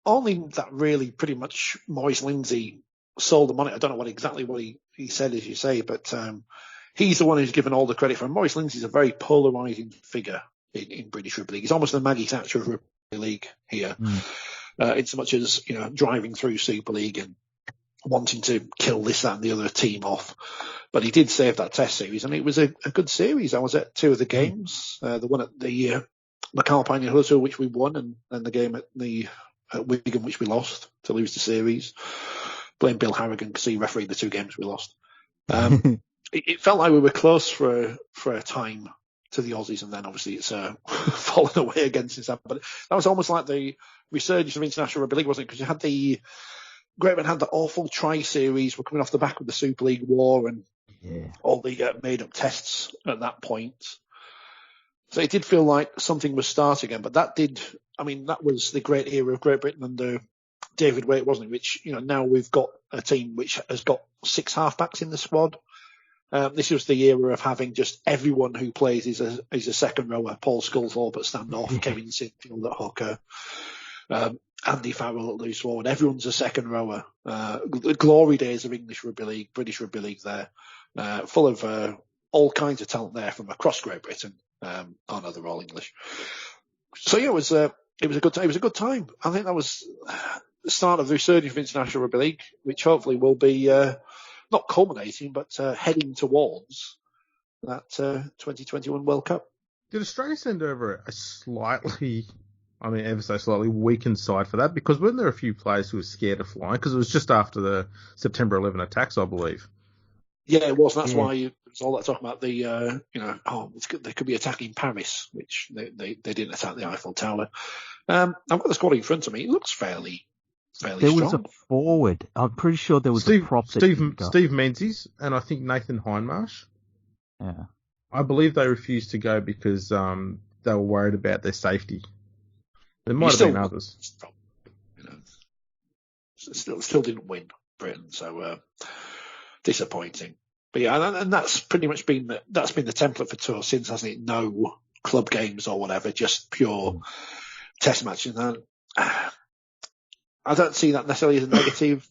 Only that really pretty much Maurice Lindsay sold them on it. I don't know exactly what he said, as you say, but he's the one who's given all the credit for it. Maurice Lindsay's a very polarising figure in British Rugby League. He's almost the Maggie Thatcher of Rugby League here, in so much as, driving through Super League and wanting to kill this, that, and the other team off. But he did save that Test series, and it was a good series. I was at two of the games, the one at the Calpine in Huddersfield, which we won, and then the game at Wigan, which we lost to lose the series. Blame Bill Harrigan because he refereed the two games we lost. It felt like we were close for a time to the Aussies, and then obviously it's fallen away again since that. But that was almost like the resurgence of international rugby league, wasn't it? Because you had Great Britain had the awful tri-series. We're coming off the back of the Super League war and all the made-up tests at that point. So it did feel like something was starting again. But that was the great era of Great Britain under David Waite, wasn't it? Which, now we've got a team which has got 6 halfbacks in the squad. This was the era of having just everyone who plays is a second rower. Paul Sculthorpe at standoff, Kevin Sinfield at hooker, Andy Farrell at loose forward. Everyone's a second rower. The glory days of English rugby league, British rugby league there, full of all kinds of talent there from across Great Britain. Oh no, they're all English. So yeah, it was a good time. I think that was the start of the resurgence of international rugby league, which hopefully will be not culminating, but heading towards that 2021 World Cup. Did Australia send over a slightly, ever so slightly weakened side for that? Because weren't there a few players who were scared of flying? Because it was just after the September 11 attacks, I believe. Yeah, it was. That's why it's all that talk about the, they could be attacking Paris, which they didn't attack the Eiffel Tower. I've got the squad in front of me. It looks fairly strong. There was a forward. I'm pretty sure there was a prop. Steve Menzies and I think Nathan Hindmarsh. Yeah. I believe they refused to go because they were worried about their safety. There might have been others. Still didn't win Britain, so disappointing. But yeah, and that's pretty much been the template for tour since, hasn't it? No club games or whatever, just pure test matches. And I don't see that necessarily as a negative.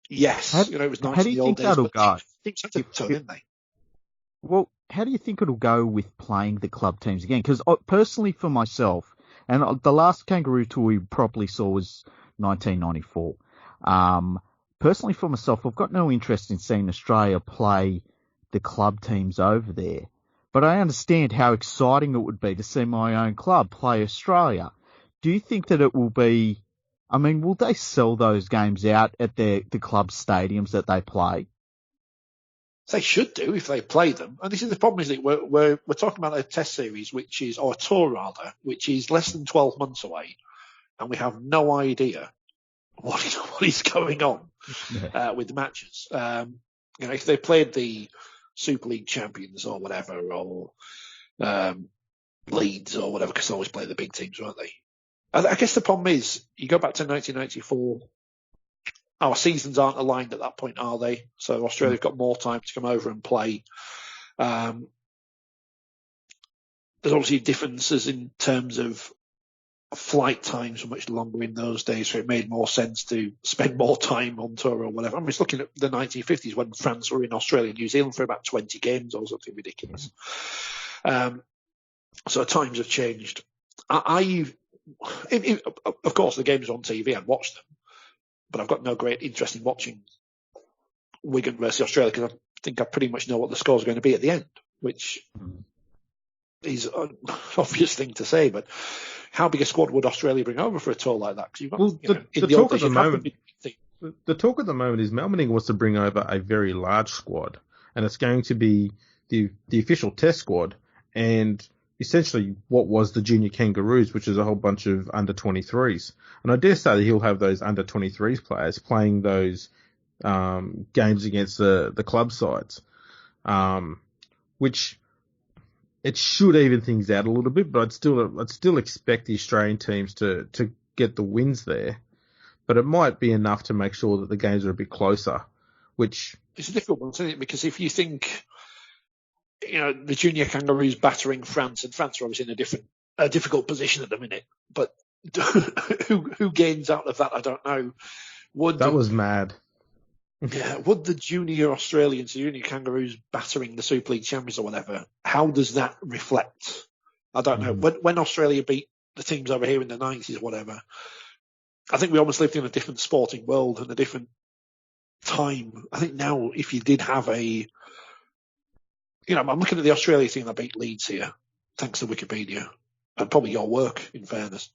Yes, it was nice in the old days. How do you think that'll go? Teams had to tour, didn't they? Well, how do you think it'll go with playing the club teams again? Because personally, for myself, and the last Kangaroo tour we properly saw was 1994. Personally, for myself, I've got no interest in seeing Australia play the club teams over there. But I understand how exciting it would be to see my own club play Australia. Do you think that it will be, will they sell those games out at the club stadiums that they play? They should do if they play them. And this is the problem, isn't it? We're talking about a test series, or a tour rather, which is less than 12 months away. And we have no idea what is going on with the matches. If they played the Super League champions or whatever, or Leeds or whatever, because they always play the big teams, won't they? I guess the problem is, you go back to 1994, our seasons aren't aligned at that point, are they? So Australia's got more time to come over and play. There's obviously differences in terms of flight times were much longer in those days, so it made more sense to spend more time on tour or whatever. I'm just looking at the 1950s when France were in Australia and New Zealand for about 20 games or something ridiculous. So times have changed. Of course, the games are on TV. I'd watch them, but I've got no great interest in watching Wigan versus Australia because I think I pretty much know what the score's going to be at the end, which is an obvious thing to say. But how big a squad would Australia bring over for a tour like that? The talk at the moment is Melbourne wants to bring over a very large squad, and it's going to be the official test squad and essentially what was the junior Kangaroos, which is a whole bunch of under 23s. And I dare say that he'll have those under 23s players playing those games against the club sides, which it should even things out a little bit, but I'd still expect the Australian teams to get the wins there. But it might be enough to make sure that the games are a bit closer, which... It's a difficult one, isn't it? Because if you think... the junior Kangaroos battering France, and France are obviously in a difficult position at the minute. But who gains out of that? I don't know. That was mad. Yeah, would the junior Australians, the junior Kangaroos battering the Super League champions or whatever? How does that reflect? I don't know. When Australia beat the teams over here in the 90s or whatever, I think we almost lived in a different sporting world and a different time. I think now, if you did have I'm looking at the Australia team that beat Leeds here, thanks to Wikipedia, and probably your work, in fairness.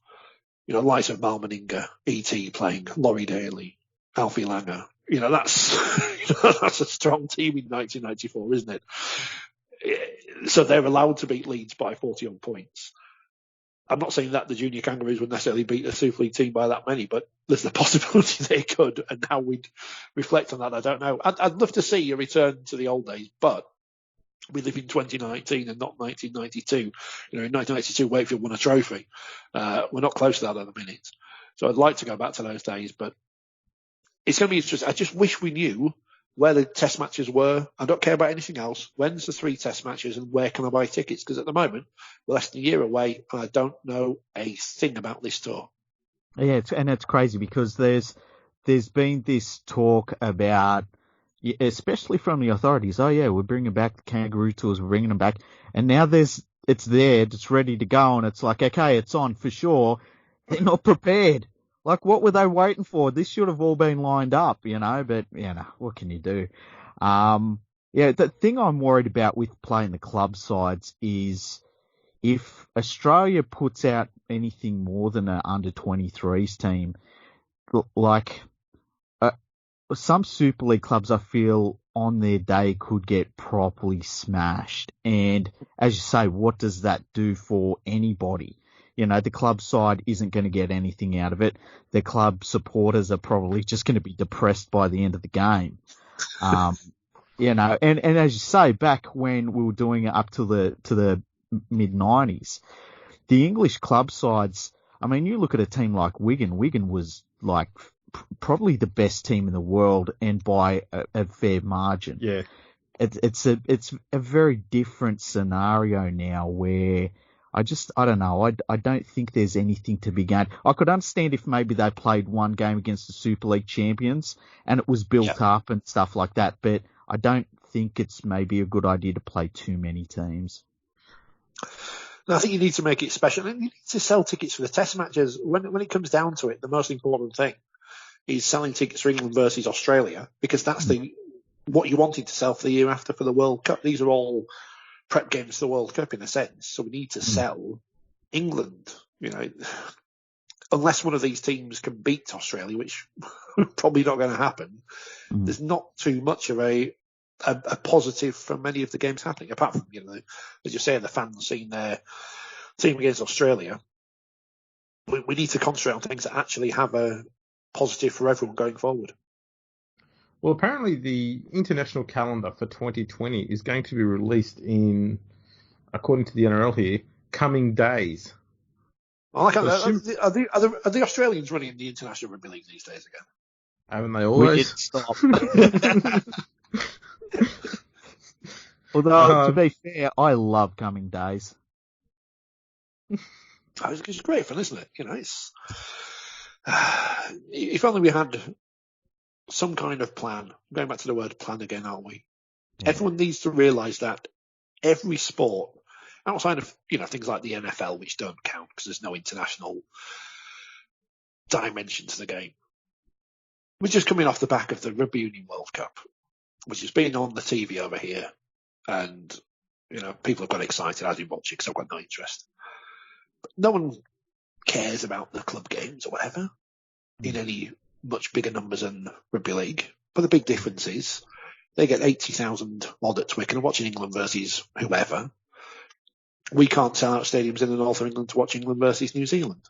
Lights of Mal Meninga, E.T. playing, Laurie Daly, Alfie Langer. That's that's a strong team in 1994, isn't it? So they're allowed to beat Leeds by 40 points. I'm not saying that the junior Kangaroos would necessarily beat the Super League team by that many, but there's the possibility they could, and how we'd reflect on that, I don't know. I'd love to see a return to the old days, but we live in 2019 and not 1992. In 1992, Wakefield won a trophy. We're not close to that at the minute. So I'd like to go back to those days, but it's going to be interesting. I just wish we knew where the test matches were. I don't care about anything else. When's the 3 test matches and where can I buy tickets? Because at the moment, we're less than a year away and I don't know a thing about this tour. Yeah, it's crazy because there's been this talk about, especially from the authorities, we're bringing back the Kangaroo tours, we're bringing them back. And now it's there, it's ready to go, and it's like, okay, it's on for sure. They're not prepared. Like, what were they waiting for? This should have all been lined up, but, what can you do? The thing I'm worried about with playing the club sides is if Australia puts out anything more than an under-23s team, like, some Super League clubs, I feel, on their day could get properly smashed. And as you say, what does that do for anybody? The club side isn't going to get anything out of it. The club supporters are probably just going to be depressed by the end of the game. And as you say, back when we were doing it up to the mid-90s, the English club sides, I mean, you look at a team like Wigan. Wigan was like probably the best team in the world, and by a fair margin. Yeah. It's a very different scenario now where I don't know. I don't think there's anything to be gained. I could understand if maybe they played one game against the Super League champions and it was built up and stuff like that, but I don't think it's maybe a good idea to play too many teams. No, I think you need to make it special. And you need to sell tickets for the test matches. When it comes down to it, the most important thing is selling tickets for England versus Australia, because that's what you wanted to sell for the year after for the World Cup. These are all prep games for the World Cup in a sense. So we need to sell England, unless one of these teams can beat Australia, which probably not going to happen. There's not too much of a positive from many of the games happening, apart from, as you say, the fans seeing their team against Australia. We need to concentrate on things that actually have a positive for everyone going forward. Well, apparently the international calendar for 2020 is going to be released in, according to the NRL here, coming days. Are the Australians running the International Rugby League these days again? Haven't they always? Stop. Although, to be fair, I love coming days. It's great fun, isn't it? It's if only we had some kind of plan. I'm going back to the word plan again, aren't we? Yeah. Everyone needs to realise that every sport, outside of things like the NFL, which don't count because there's no international dimension to the game, we're just coming off the back of the Rugby Union World Cup, which has been on the TV over here, and people have got excited. I do watch it because I've got no interest. But no one cares about the club games or whatever in any much bigger numbers than Rugby League. But the big difference is they get 80,000 odd at Twickenham watching England versus whoever. We can't sell out stadiums in the north of England to watch England versus New Zealand.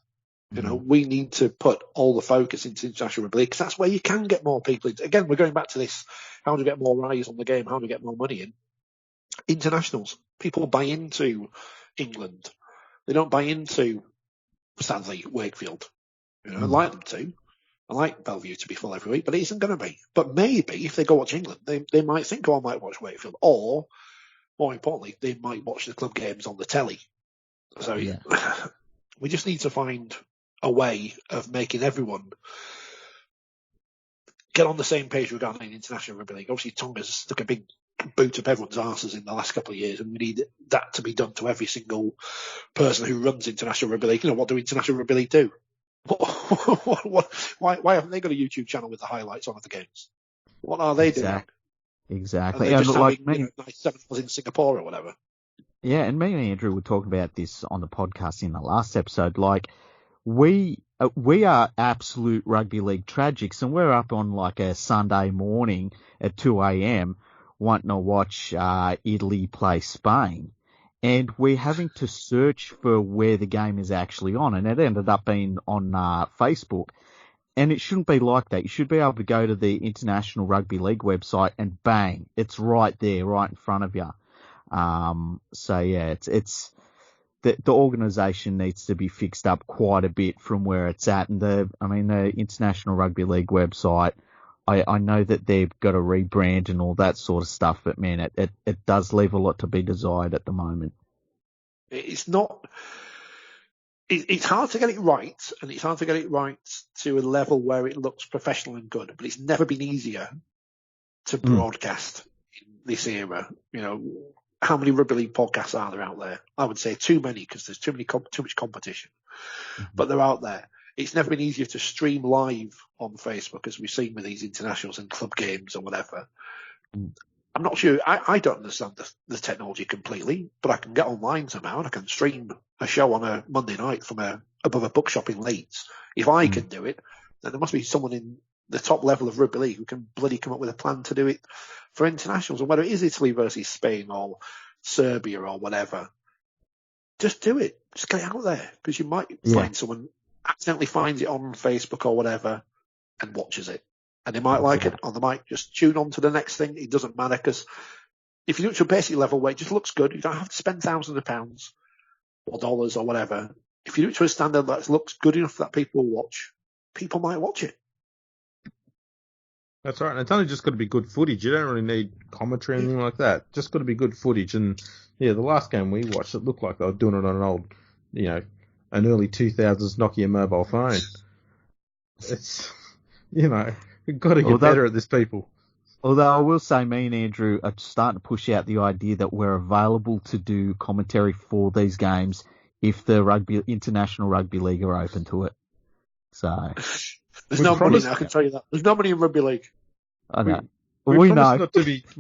We need to put all the focus into international rugby league because that's where you can get more people. Again, we're going back to this: how do we get more eyes on the game? How do we get more money in? Internationals. People buy into England. They don't buy into, sadly, Wakefield. I like them to. I like Bellevue to be full every week, but it isn't going to be. But maybe if they go watch England, they might think, I might watch Wakefield. Or, more importantly, they might watch the club games on the telly. So we just need to find a way of making everyone get on the same page regarding international rugby league. Obviously, Tonga's stuck a big boot up everyone's arses in the last couple of years, and we need that to be done to every single person who runs international rugby league. What do international rugby league do? Why haven't they got a YouTube channel with the highlights on of the games? What are they doing? Exactly. And they just like having, 7 hours in Singapore or whatever. Yeah, and me and Andrew were talking about this on the podcast in the last episode. Like, we are absolute rugby league tragics, and we're up on like a Sunday morning at 2 a.m. wanting to watch Italy play Spain, and we're having to search for where the game is actually on, and it ended up being on Facebook. And it shouldn't be like that. You should be able to go to the International Rugby League website and bang, it's right there, right in front of you. So yeah, it's the organisation needs to be fixed up quite a bit from where it's at. And the International Rugby League website, I know that they've got a rebrand and all that sort of stuff, but man, it does leave a lot to be desired at the moment. It's not. It's hard to get it right, and it's hard to get it right to a level where it looks professional and good. But it's never been easier to broadcast in this era. You know, how many rugby league podcasts are there out there? I would say too many, because there's too much competition. But they're out there. It's never been easier to stream live on Facebook, as we've seen with these internationals and club games or whatever. I'm not sure. I don't understand the technology completely, but I can get online somehow and I can stream a show on a Monday night from above a bookshop in Leeds. If I can do it, then there must be someone in the top level of rugby league who can bloody come up with a plan to do it for internationals. And whether it is Italy versus Spain or Serbia or whatever, just do it. Just get it out there, because you might find someone accidentally finds it on Facebook or whatever and watches it. And they might like it, or they might just tune on to the next thing. It doesn't matter, because if you do it to a basic level where it just looks good, you don't have to spend thousands of pounds or dollars or whatever. If you do it to a standard that looks good enough that people will watch, people might watch it. That's right. And it's only just got to be good footage. You don't really need commentary or anything like that. Just got to be good footage. And yeah, the last game we watched, it looked like they were doing it on an old, an early 2000s Nokia mobile phone. It's, we've got to get better at this, people. Although I will say, me and Andrew are starting to push out the idea that we're available to do commentary for these games if the International Rugby League are open to it. So there's nobody, I can tell you that. There's nobody in rugby league. I know. We know.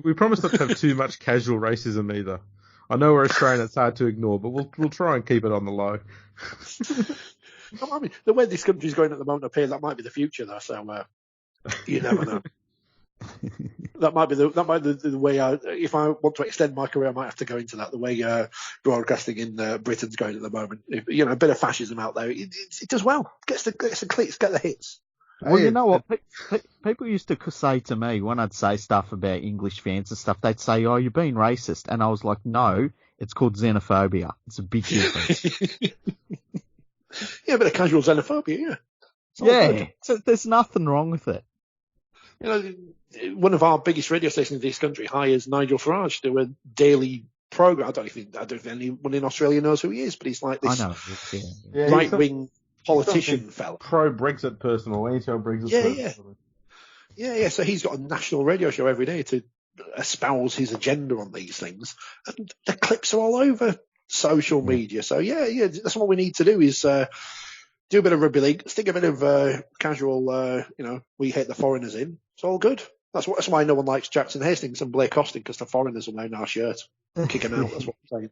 We promise not to have too much casual racism either. I know we're Australian, it's hard to ignore, but we'll try and keep it on the low. I mean, the way this country's going at the moment up here, that might be the future, though. So you never know. That might be the way. If I want to extend my career, I might have to go into that. The way broadcasting in Britain's going at the moment, a bit of fascism out there, it does well. Gets the clicks, get the hits. Well, you know what? People used to say to me when I'd say stuff about English fans and stuff, they'd say, "Oh, you're being racist," and I was like, "No, it's called xenophobia. It's a big difference." Yeah, a bit of casual xenophobia. Yeah, so there's nothing wrong with it. One of our biggest radio stations in this country hires Nigel Farage to do a daily program. I don't think anyone in Australia knows who he is, but he's like this right-wing politician fella. Pro-Brexit person or anti-Brexit person. Yeah. So he's got a national radio show every day to espouse his agenda on these things, and the clips are all over social media. So yeah, that's what we need to do is do a bit of rugby league, stick a bit of casual, we hate the foreigners in. It's all good. That's why no one likes Jackson Hastings and Blake Austin, because the foreigners are wearing our shirt. Kick him out. That's what I'm saying.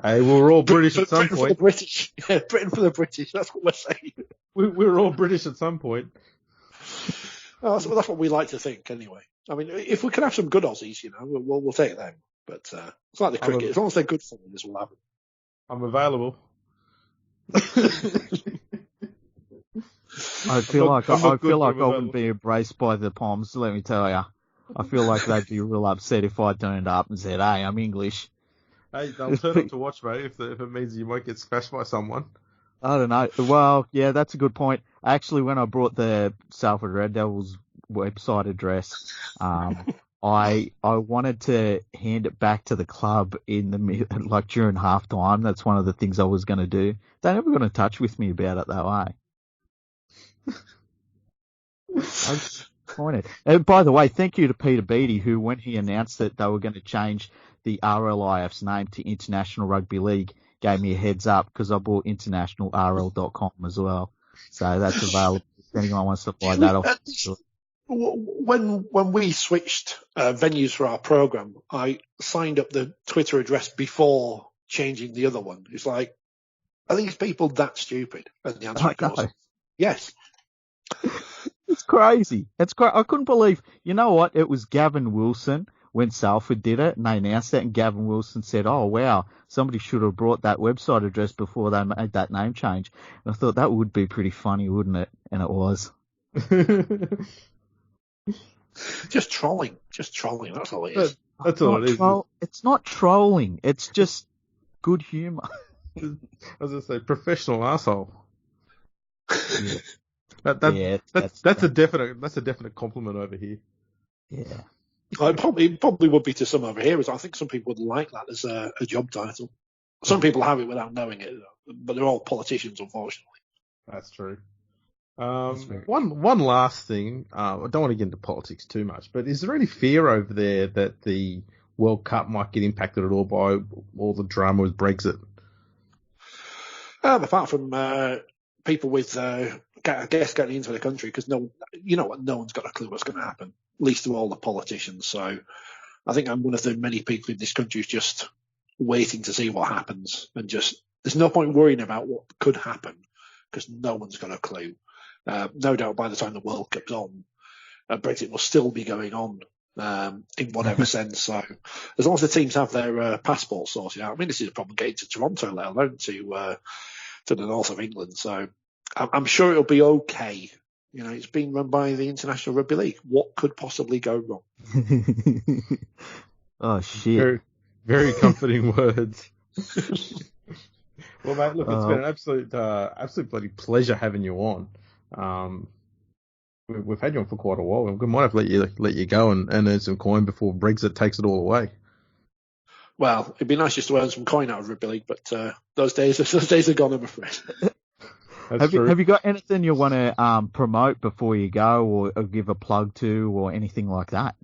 Hey, we're all British at some point. For the British. Yeah, Britain for the British. That's what we're saying. We're all British at some point. Well, that's what we like to think, anyway. I mean, if we can have some good Aussies, we'll take them. But it's like the cricket. As long as they're good foreigners, we'll have them. I'm available. I feel like I wouldn't be embraced by the Poms. Let me tell you, I feel like they'd be real upset if I turned up and said, "Hey, I'm English." Hey, they'll turn up to watch, mate. If it means you might get smashed by someone. I don't know. Well, yeah, that's a good point. Actually, when I brought the Salford Red Devils website address, I wanted to hand it back to the club during half time. That's one of the things I was going to do. They never got in touch with me about it though, I disappointed. And by the way, thank you to Peter Beattie, who, when he announced that they were going to change the RLIF's name to International Rugby League, gave me a heads up, because I bought internationalrl.com as well. So that's available if anyone wants to fly that off. When we switched venues for our program, I signed up the Twitter address before changing the other one. It's like, I think it's people that stupid. And the answer, of course, yes. It's crazy. It's great. I couldn't believe. You know what? It was Gavin Wilson when Salford did it, and they announced it, and Gavin Wilson said, "Oh wow, somebody should have brought that website address before they made that name change." And I thought that would be pretty funny, wouldn't it? And it was. Just trolling. That's all it is. That's all it is. It's not trolling. It's just good humour. As I say, professional asshole. Yeah. That's a definite compliment over here. Yeah. It probably would be to some over here, as I think some people would like that as a job title. Some people have it without knowing it, but they're all politicians, unfortunately. That's true. One last thing. I don't want to get into politics too much, but is there any fear over there that the World Cup might get impacted at all by all the drama with Brexit? Apart from people with, I guess, getting into the country, because no one's got a clue what's going to happen, least of all the politicians. So I think I'm one of the many people in this country who's just waiting to see what happens, and just there's no point worrying about what could happen because no one's got a clue. No doubt by the time the World Cup's on, Brexit will still be going on in whatever sense. So as long as the teams have their passports sorted out, I mean, this is a problem getting to Toronto, let alone to the north of England. So I'm sure it'll be okay. You know, it's being run by the International Rugby League. What could possibly go wrong? Oh, shit. Very, very comforting words. Well, mate, look, it's been an absolute bloody pleasure having you on. We've had you on for quite a while. We might have let you go and earn some coin before Brexit takes it all away. Well, it'd be nice just to earn some coin out of Rugby League, but those days are gone, I'm afraid. Have you got anything you want to promote before you go, or give a plug to, or anything like that?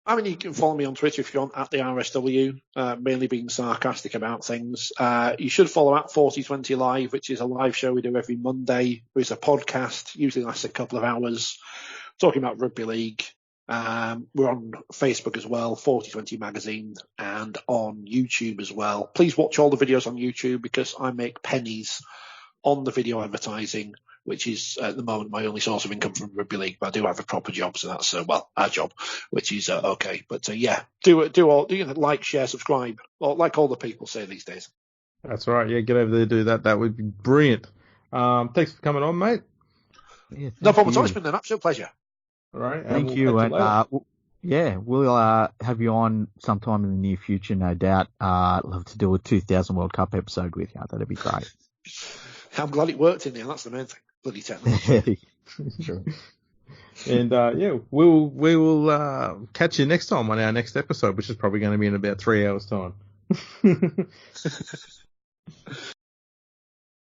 I mean, you can follow me on Twitter if you want, at the RSW, mainly being sarcastic about things. You should follow at 4020 Live, which is a live show we do every Monday. It's a podcast, usually lasts a couple of hours, talking about rugby league. We're on Facebook as well, 4020 Magazine, and on YouTube as well. Please watch all the videos on YouTube because I make pennies on the video advertising, which is at the moment my only source of income from rugby league. But I do have a proper job, so that's our job, which is okay. But yeah, do like, share, subscribe, or like all the people say these days. That's right. Yeah, get over there, do that. That would be brilliant. Thanks for coming on, mate. Yeah, no problem at all. It's been an absolute pleasure. All right. Thank you. And we'll have you on sometime in the near future, no doubt. I'd love to do a 2000 World Cup episode with you. That'd be great. I'm glad it worked in there. That's the main thing. Bloody technology. Sure. And we will catch you next time on our next episode, which is probably going to be in about 3 hours' time.